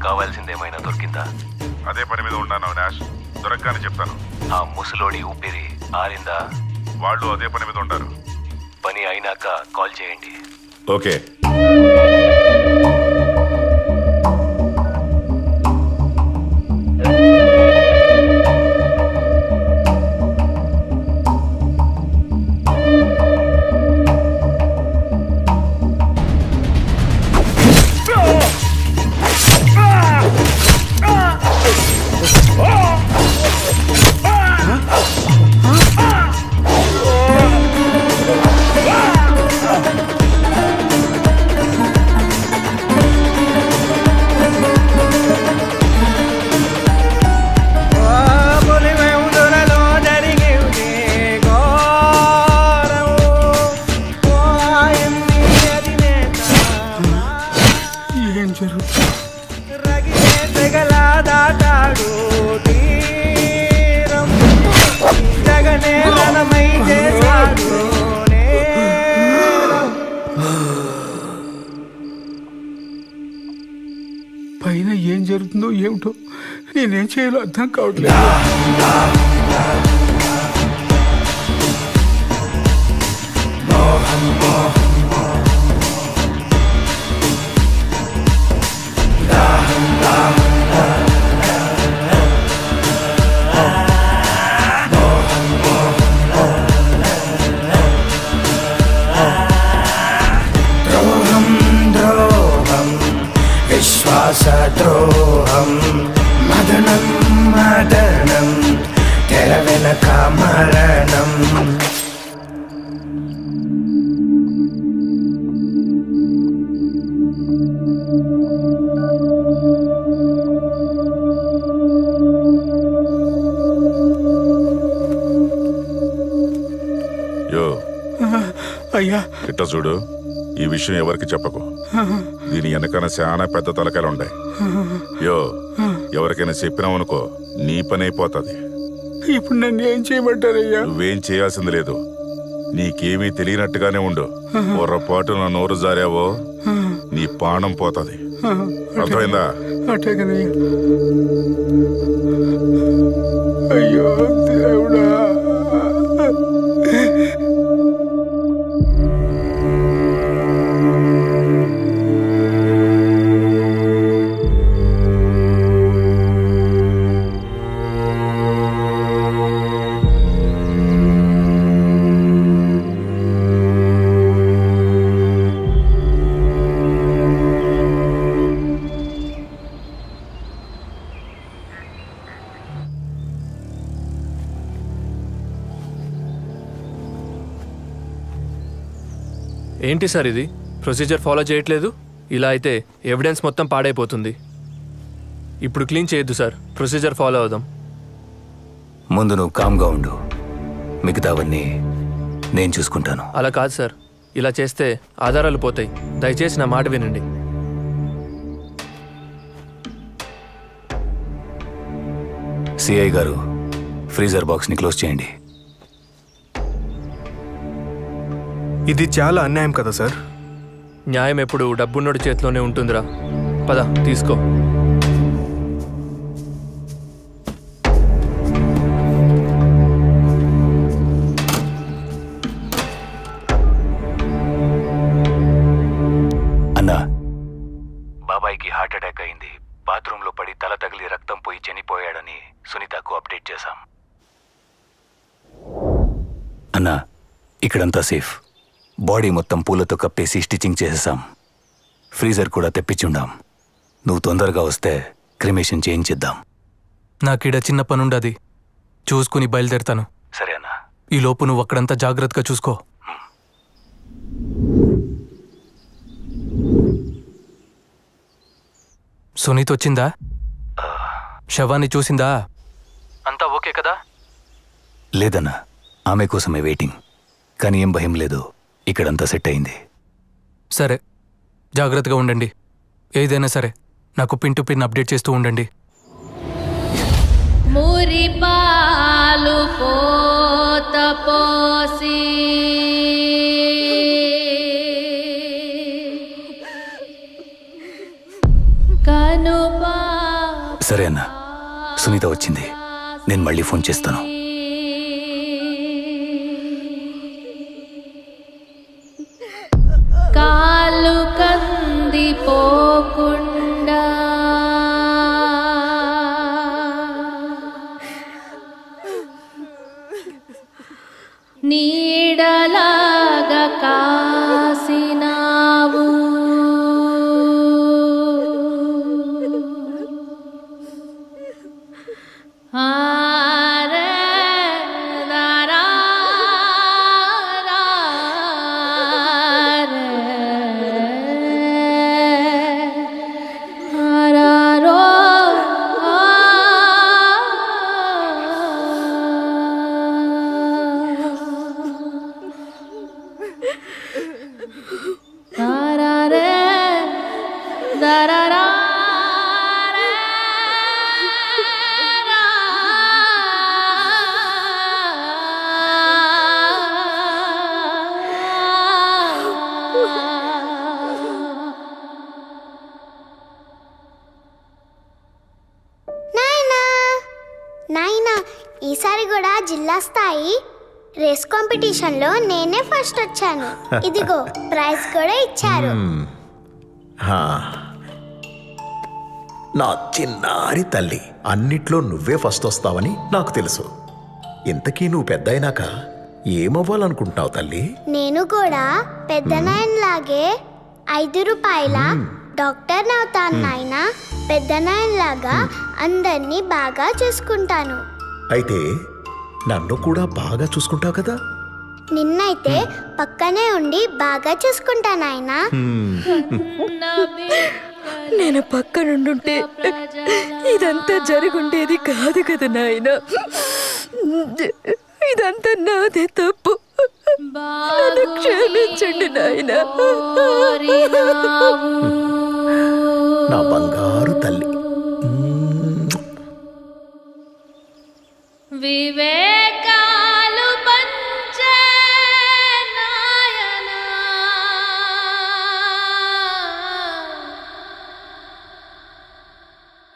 కావాల్సిందేమైనా దొరికిందా? అదే పని మీద ఉన్నాను నాష్. దొరకగానే చెప్తాను. ఆ ముసలోడి ఊపిరి ఆరిందా? వాళ్ళు అదే పని మీద ఉంటారు. పని అయినాక కాల్ చేయండి. ఓకే. ఏమిటో నేనేం చేయాలో అర్థం కావట్లేదు. విశ్వాసద్రోహం మదనం మదనం తెర వెనక మరణం. యో అయ్యా ఇట్లా చూడు, ఈ విషయం ఎవరికి చెప్పకు. దీని వెనకన చాలా పెద్ద తలకాయలు ఉంటాయి. యో ఎవరికైనా చెప్పినావనుకో నీ పని అయిపోతుంది. ఇప్పుడు నన్ను ఏం చేయమంటారయ్యా? నువ్వేం చేయాల్సింది లేదు. నీకేమీ తెలియనట్టుగానే ఉండు. పొరపాటు నా నోరు జారావో నీ ప్రాణం పోతుంది. అర్థమైందా? అట్టేగనయ్యా. అయ్యో దేవుడా. ఏంటి సార్ ఇది? ప్రొసీజర్ ఫాలో చేయట్లేదు. ఇలా అయితే ఎవిడెన్స్ మొత్తం పాడైపోతుంది. ఇప్పుడు క్లీన్ చేయొద్దు సార్, ప్రొసీజర్ ఫాలో అవుదాం. ముందు నువ్వు కామ్గా ఉండు, మిగతావన్నీ నేను చూసుకుంటాను. అలా కాదు సార్, ఇలా చేస్తే ఆధారాలు పోతాయి. దయచేసి నా మాట వినండి. సిఐ గారు, ఫ్రీజర్ బాక్స్ని క్లోజ్ చేయండి. ఇది చాలా అన్యాయం కదా సార్? న్యాయం ఎప్పుడు డబ్బున్నోడి చేతిలోనే ఉంటుందిరా. పద తీసుకో. అన్నా, బాబాయ్కి హార్ట్ అటాక్ అయింది. బాత్రూంలో పడి తల తగిలి రక్తం పోయి చనిపోయాడని సునీతకు అప్డేట్ చేశాం. అన్నా, ఇక్కడంతా సేఫ్. బాడీ మొత్తం పూలతో కప్పేసి స్టిచ్చింగ్ చేసేసాం. ఫ్రీజర్ కూడా తెప్పించుండాం. నువ్వు తొందరగా వస్తే క్రిమేషన్ చేయించిద్దాం. నాకీడ చిన్న పనుండది, చూసుకుని బయలుదేరుతాను. సరే అన్నా. ఈ లోపు నువ్వు అక్కడంతా జాగ్రత్తగా చూసుకో. సునీత్ వచ్చిందా? శవాన్ని చూసిందా? అంతా ఓకే కదా? లేదన్నా, ఆమె కోసమే వెయిటింగ్. కానీ ఏం భయం లేదు, ఇక్కడంతా సెట్ అయింది. సరే, జాగ్రత్తగా ఉండండి. ఏదైనా సరే నాకు పిన్ టు పిన్ అప్డేట్ చేస్తూ ఉండండి. మురిపాలు పోత పోసి కనుపా. సరే అన్నా, సునీత వచ్చింది. నేను మళ్ళీ ఫోన్ చేస్తాను. కాలు కందిపోకుండా నీడలాగా కాసినావు. నాయనా ఈసారి కూడా జిల్లా స్థాయి రేస్ కాంపిటీషన్లో నేనే ఫస్ట్ వచ్చాను. ఇదిగో ప్రైజ్ కూడా ఇచ్చారు. హా. నా చిన్నారి తల్లి, అన్నిట్లో నువ్వే ఫస్ట్ వస్తావని నాకు తెలుసు. ఇంతకీ నువ్వు పెద్ద అయినాక ఏమవ్వాలనుకుంటున్నావు తల్లి? నేను కూడా పెద్ద నాయనలాగే 5 రూపాయల డాక్టర్ అవుతాను నాయనా. పెద్ద నాయనలాగా అందరినీ బాగా చూసుకుంటాను. అయితే నన్ను కూడా బాగా చూసుకుంటావు కదా? నిన్నైతే పక్కనే ఉండి బాగా చూసుకుంటా నాయనా. నేను పక్కనుండుంటే ఇదంతా జరుగుండేది కాదు కదా నాయన. ఇదంతా నాదే తప్పు. నన్ను క్షమించండి నాయన. నా బంగారు తల్లి. వివేకాలు పంచే నాయనా,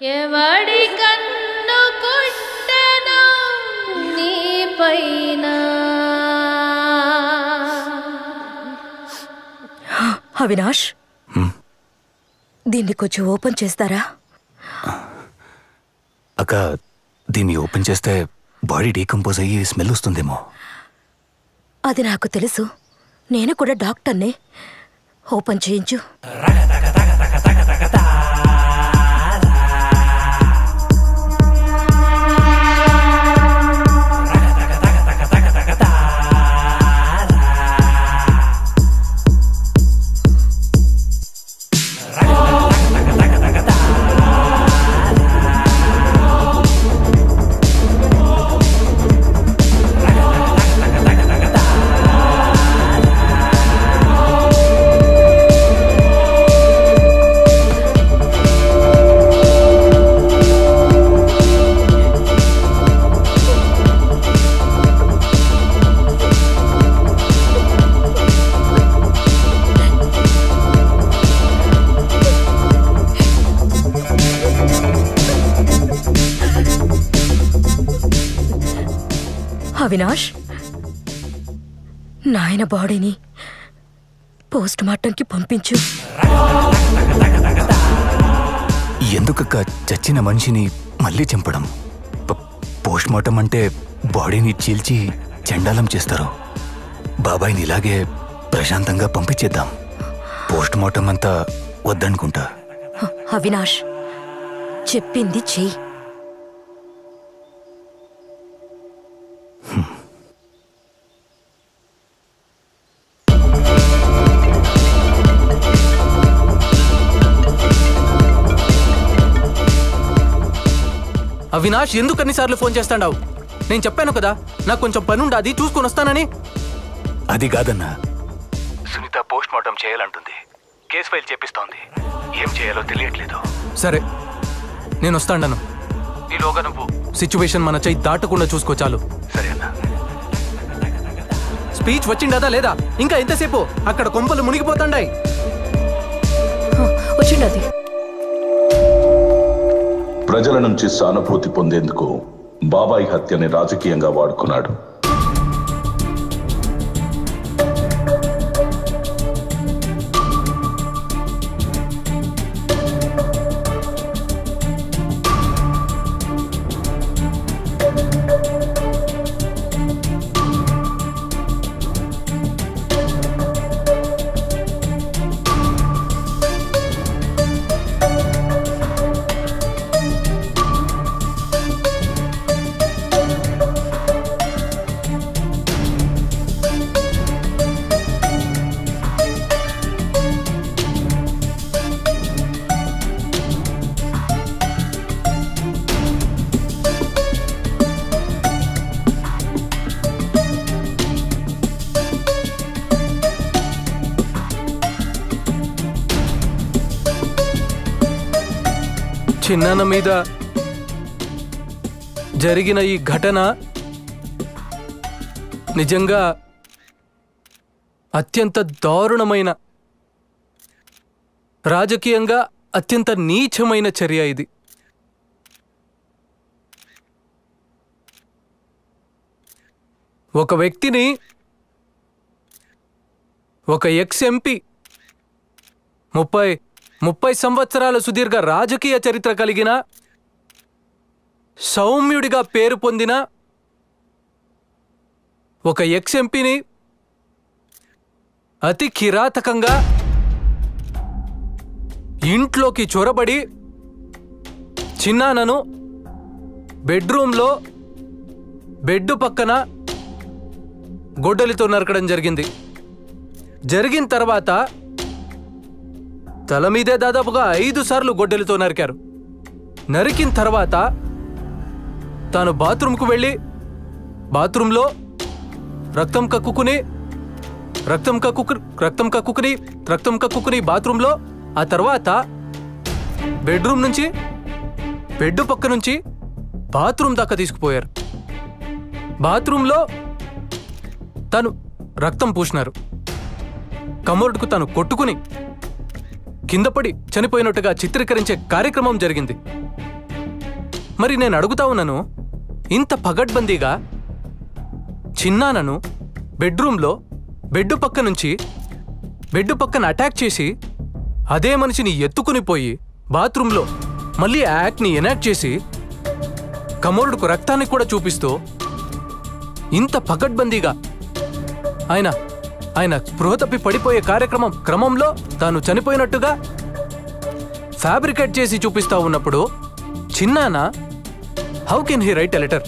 ఎవడి కన్ను కుట్టెను నీ పైన. అవినాష్, దీన్ని కొంచెం ఓపెన్ చేస్తారా? అక్క, దీన్ని ఓపెన్ చేస్తే బాడీ డీకంపోజ్ అయ్యి స్మెల్ వస్తుందేమో. అది నాకు తెలుసు. నేను కూడా డాక్టర్నే. ఓపెన్ చేయించు. అవినాష్, నాయన బాడీని పోస్ట్ మార్టంకి పంపించు. ఎందుకక్క చచ్చిన మనిషిని మళ్ళీ చంపడం? పోస్ట్ మార్టం అంటే బాడీని చీల్చి చండాలం చేస్తారు. బాబాయ్ని ఇలాగే ప్రశాంతంగా పంపించేద్దాం. పోస్ట్ మార్టం అంతా వద్దనుకుంటా. అవినాష్, చెప్పింది చెయ్యి. అవినాష్, ఎందుకు అన్నిసార్లు ఫోన్ చేస్తాడావు? నేను చెప్పాను కదా, నాకు కొంచెం పని ఉండాది, చూసుకొని వస్తానని. అది కాదన్నా, సునీత పోస్ట్ మార్టం చేయాలంటుంది. కేసు ఫైల్ చేపిస్తోంది. ఏం చేయాలో తెలియట్లేదు. సరే, నేను వస్తాను. ఈలోగా నువ్వు సిచ్యువేషన్ మన చెయ్యి దాటకుండా చూసుకో చాలు. సరే అన్నా. స్పీచ్ వచ్చిండదా లేదా? ఇంకా ఎంతసేపు? అక్కడ కొంపలు మునిగిపోతాండాయి. వచ్చిండది. ప్రజల నుంచి సానుభూతి పొందేందుకు బాబాయ్ హత్యని రాజకీయంగా వాడుకున్నాడు. చిన్నాన్న మీద జరిగిన ఈ ఘటన నిజంగా అత్యంత దారుణమైన, రాజకీయంగా అత్యంత నీచమైన చర్య ఇది. ఒక వ్యక్తిని, ఒక ఎక్స్ ఎంపీ 30 సంవత్సరాల సుదీర్ఘ రాజకీయ చరిత్ర కలిగిన, సౌమ్యుడిగా పేరు పొందిన ఒక ఎక్స్ ఎంపీని అతి కిరాతకంగా ఇంట్లోకి చొరబడి చిన్నానను బెడ్రూమ్లో బెడ్ పక్కన గొడ్డలితో నరకడం జరిగింది. జరిగిన తర్వాత తల మీదే దాదాపుగా 5 సార్లు గొడ్డలితో నరికారు. నరికిన తర్వాత తాను బాత్రూంకు వెళ్ళి బాత్రూంలో రక్తం కక్కుకుని బాత్రూంలో, ఆ తర్వాత బెడ్రూమ్ నుంచి బెడ్ పక్క నుంచి బాత్రూమ్ దాకా తీసుకుపోయారు. బాత్రూంలో తను రక్తం పూసినారు. కమోడ్కు తను కొట్టుకుని కిందపడి చనిపోయినట్టుగా చిత్రీకరించే కార్యక్రమం జరిగింది. మరి నేను అడుగుతా ఉన్నాను, ఇంత పగడ్బందీగా చిన్నానను బెడ్రూమ్లో బెడ్ పక్కన అటాక్ చేసి అదే మనిషిని ఎత్తుకుని పోయి బాత్రూంలో మళ్ళీ ఆ యాక్ట్ని ఎనాక్ట్ చేసి కమోరుడుకు రక్తాన్ని కూడా చూపిస్తూ ఇంత పగడ్బందీగా ఆయన స్పృహ తప్పి పడిపోయే క్రమంలో తాను చనిపోయినట్టుగా ఫ్యాబ్రికేట్ చేసి చూపిస్తా ఉన్నప్పుడు చిన్నాన how can he write a letter?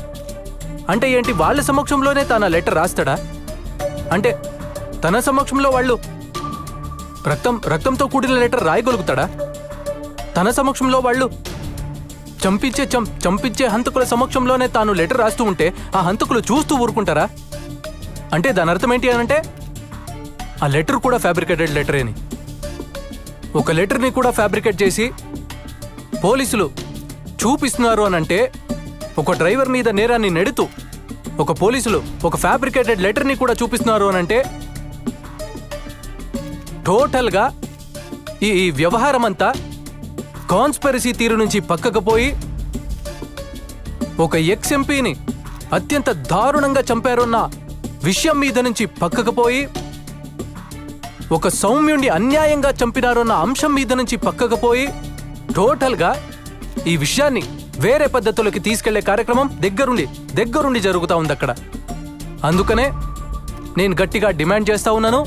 అంటే ఏంటి, వాళ్ళ సమక్షంలోనే తాను ఆ లెటర్ రాస్తాడా? అంటే తన సమక్షంలో వాళ్ళు రక్తంతో కూడిన లెటర్ రాయగలుగుతాడా? తన సమక్షంలో వాళ్ళు చంపించే హంతకుల సమక్షంలోనే తాను లెటర్ రాస్తూ ఉంటే ఆ హంతకులు చూస్తూ ఊరుకుంటారా? అంటే దాని అర్థం ఏంటి అనంటే ఆ లెటర్ కూడా ఫ్యాబ్రికేటెడ్ లెటరేని. ఒక లెటర్ని కూడా ఫ్యాబ్రికేట్ చేసి పోలీసులు చూపిస్తున్నారు అనంటే, ఒక డ్రైవర్ మీద నేరాన్ని నెడుతూ ఒక పోలీసులు ఒక ఫ్యాబ్రికేటెడ్ లెటర్ని కూడా చూపిస్తున్నారు అనంటే టోటల్గా ఈ వ్యవహారం అంతా కాన్స్పిరసీ తీరు నుంచి పక్కకు పోయి ఒక ఎక్స్ ఎంపీని అత్యంత దారుణంగా చంపారన్న విషయం మీద నుంచి పక్కకు పోయి ఒక సౌమ్యుణ్ణి అన్యాయంగా చంపినారన్న అంశం మీద నుంచి పక్కకు పోయి టోటల్గా ఈ విషయాన్ని వేరే పద్ధతులకి తీసుకెళ్లే కార్యక్రమం దగ్గరుండి జరుగుతూ ఉంది అక్కడ. అందుకనే నేను గట్టిగా డిమాండ్ చేస్తా ఉన్నాను,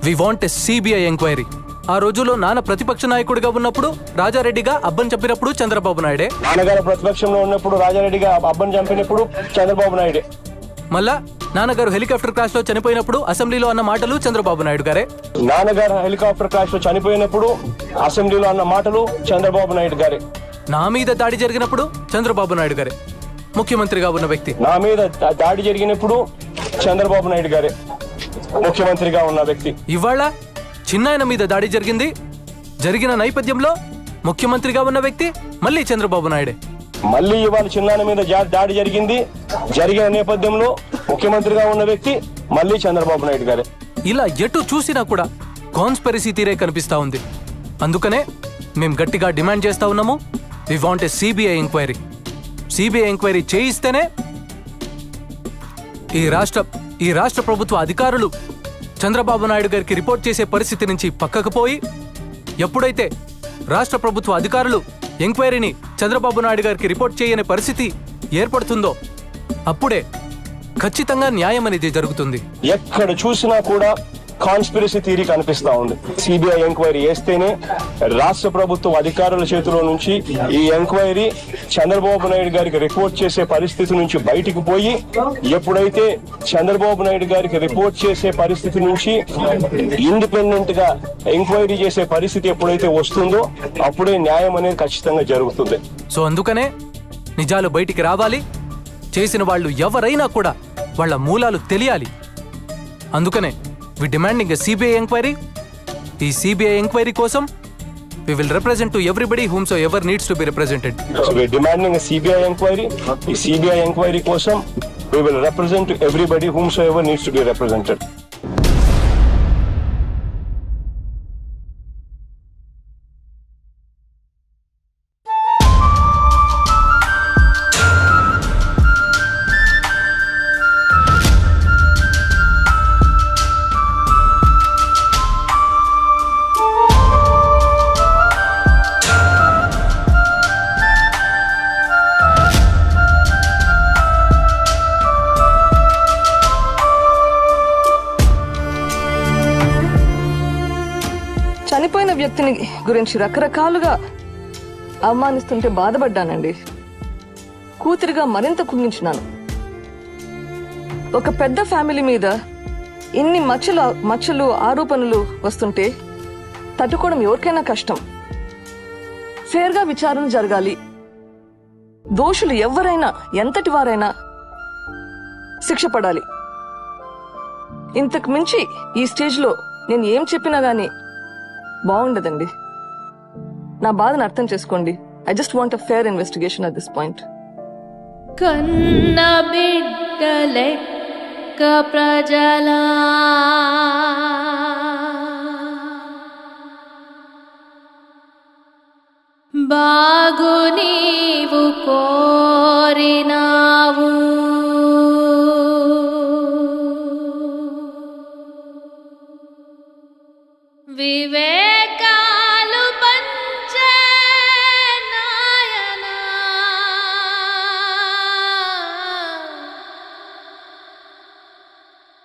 we want a CBI enquiry. ఆ రోజుల్లో నాన్న ప్రతిపక్ష నాయకుడిగా ఉన్నప్పుడు రాజారెడ్డిగా అబ్బన్ చంపినప్పుడు చంద్రబాబు నాయుడే, నాన్నగారు ప్రతిపక్షంలో ఉన్నప్పుడు రాజారెడ్డిగా అబ్బన్ చంపినప్పుడు చంద్రబాబు నాయుడే, మళ్ళా నాన్నగారు హెలికాప్టర్ క్రాష్ లో చనిపోయినప్పుడు అసెంబ్లీలో అన్న మాటలు చంద్రబాబు నాయుడు గారే, నాన్నగారు హెలికాప్టర్ క్రాష్ లో చనిపోయినప్పుడు అసెంబ్లీలో అన్న మాటలు చంద్రబాబు నాయుడు గారే, నా మీద దాడి జరిగినప్పుడు చంద్రబాబు నాయుడు గారే ముఖ్యమంత్రిగా ఉన్న వ్యక్తి, నా మీద దాడి జరిగినప్పుడు చంద్రబాబు నాయుడు గారే ముఖ్యమంత్రిగా ఉన్న వ్యక్తి. ఇవాళ చిన్నాయన మీద దాడి జరిగిన నేపథ్యంలో ముఖ్యమంత్రిగా ఉన్న వ్యక్తి మళ్ళీ చంద్రబాబు నాయుడే. మళ్ళీ ఇవాళ చిన్నాయన మీద దాడి జరిగిన నేపథ్యంలో ముఖ్యమంత్రిగా ఉన్న వ్యక్తి మళ్ళీ చంద్రబాబు నాయుడు గారే. ఇలా ఎటు చూసినా కూడా కాన్స్పిరసీ తీరే కనిపిస్తా ఉంది. అందుకనే మేము గట్టిగా డిమాండ్ చేస్తా ఉన్నాము, we want a CBI enquiry. CBI enquiry చేయిస్తేనే ఈ రాష్ట్ర ప్రభుత్వ అధికారులు చంద్రబాబు నాయుడు గారికి రిపోర్ట్ చేసే పరిస్థితి నుంచి పక్కకు పోయి, ఎప్పుడైతే రాష్ట్ర ప్రభుత్వ అధికారులు ఎంక్వైరీని చంద్రబాబు నాయుడు గారికి రిపోర్ట్ చేయని పరిస్థితి ఏర్పడుతుందో అప్పుడే ఖచ్చితంగా న్యాయం అనేది జరుగుతుంది. ఎక్కడ చూసినా కూడా కాన్స్పిరసీ థియరీ కనిపిస్తా ఉంది. సిబిఐ ఎంక్వైరీ చేస్తేనే రాష్ట్ర ప్రభుత్వం అధికారుల చేతిలో నుంచి ఈ ఎంక్వైరీ చంద్రబాబు నాయుడు గారికి రిపోర్ట్ చేసే పరిస్థితి నుంచి బయటికి పోయి, ఎప్పుడైతే చంద్రబాబు నాయుడు గారికి రిపోర్ట్ చేసే పరిస్థితి నుంచి ఇండిపెండెంట్ గా ఎంక్వైరీ చేసే పరిస్థితి ఎప్పుడైతే వస్తుందో అప్పుడే న్యాయం అనేది ఖచ్చితంగా జరుగుతుంది. సో అందుకనే నిజాలు బయటికి రావాలి, చేసిన వాళ్ళు ఎవరైనా కూడా వాళ్ళ మూలాలు తెలియాలి. అందుకనే we demanding a CBI enquiry. ఈ CBI enquiry కోసం we will represent to everybody whomsoever needs to be represented. So we are demanding a CBI enquiry. ఈ CBI enquiry కోసం we will represent to everybody whomsoever needs to be represented. వ్యక్తిని గురించి రకరకాలుగా అవమానిస్తుంటే బాధపడ్డానండి. కూతురిగా మరింత కుంగించినాను. ఒక పెద్ద family మీద ఇన్ని మచ్చలు ఆరోపణలు వస్తుంటే తట్టుకోవడం ఎవరికైనా కష్టం. ఫేర్గా విచారణ జరగాలి. దోషులు ఎవరైనా ఎంతటి వారైనా శిక్ష పడాలి. ఇంతకు మించి ఈ స్టేజ్లో నేను ఏం చెప్పినా గానీ బాగుండదండి. నా బాధను అర్థం చేసుకోండి. I just want a fair investigation at this point. కన్న బిడ్డలెక్క ప్రజలా బాగు నీవు కోరినావు, వివేకాలు పంచే నాయనా,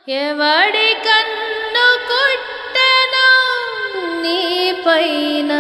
ఎవడి కన్ను కుట్టెను నీ పైన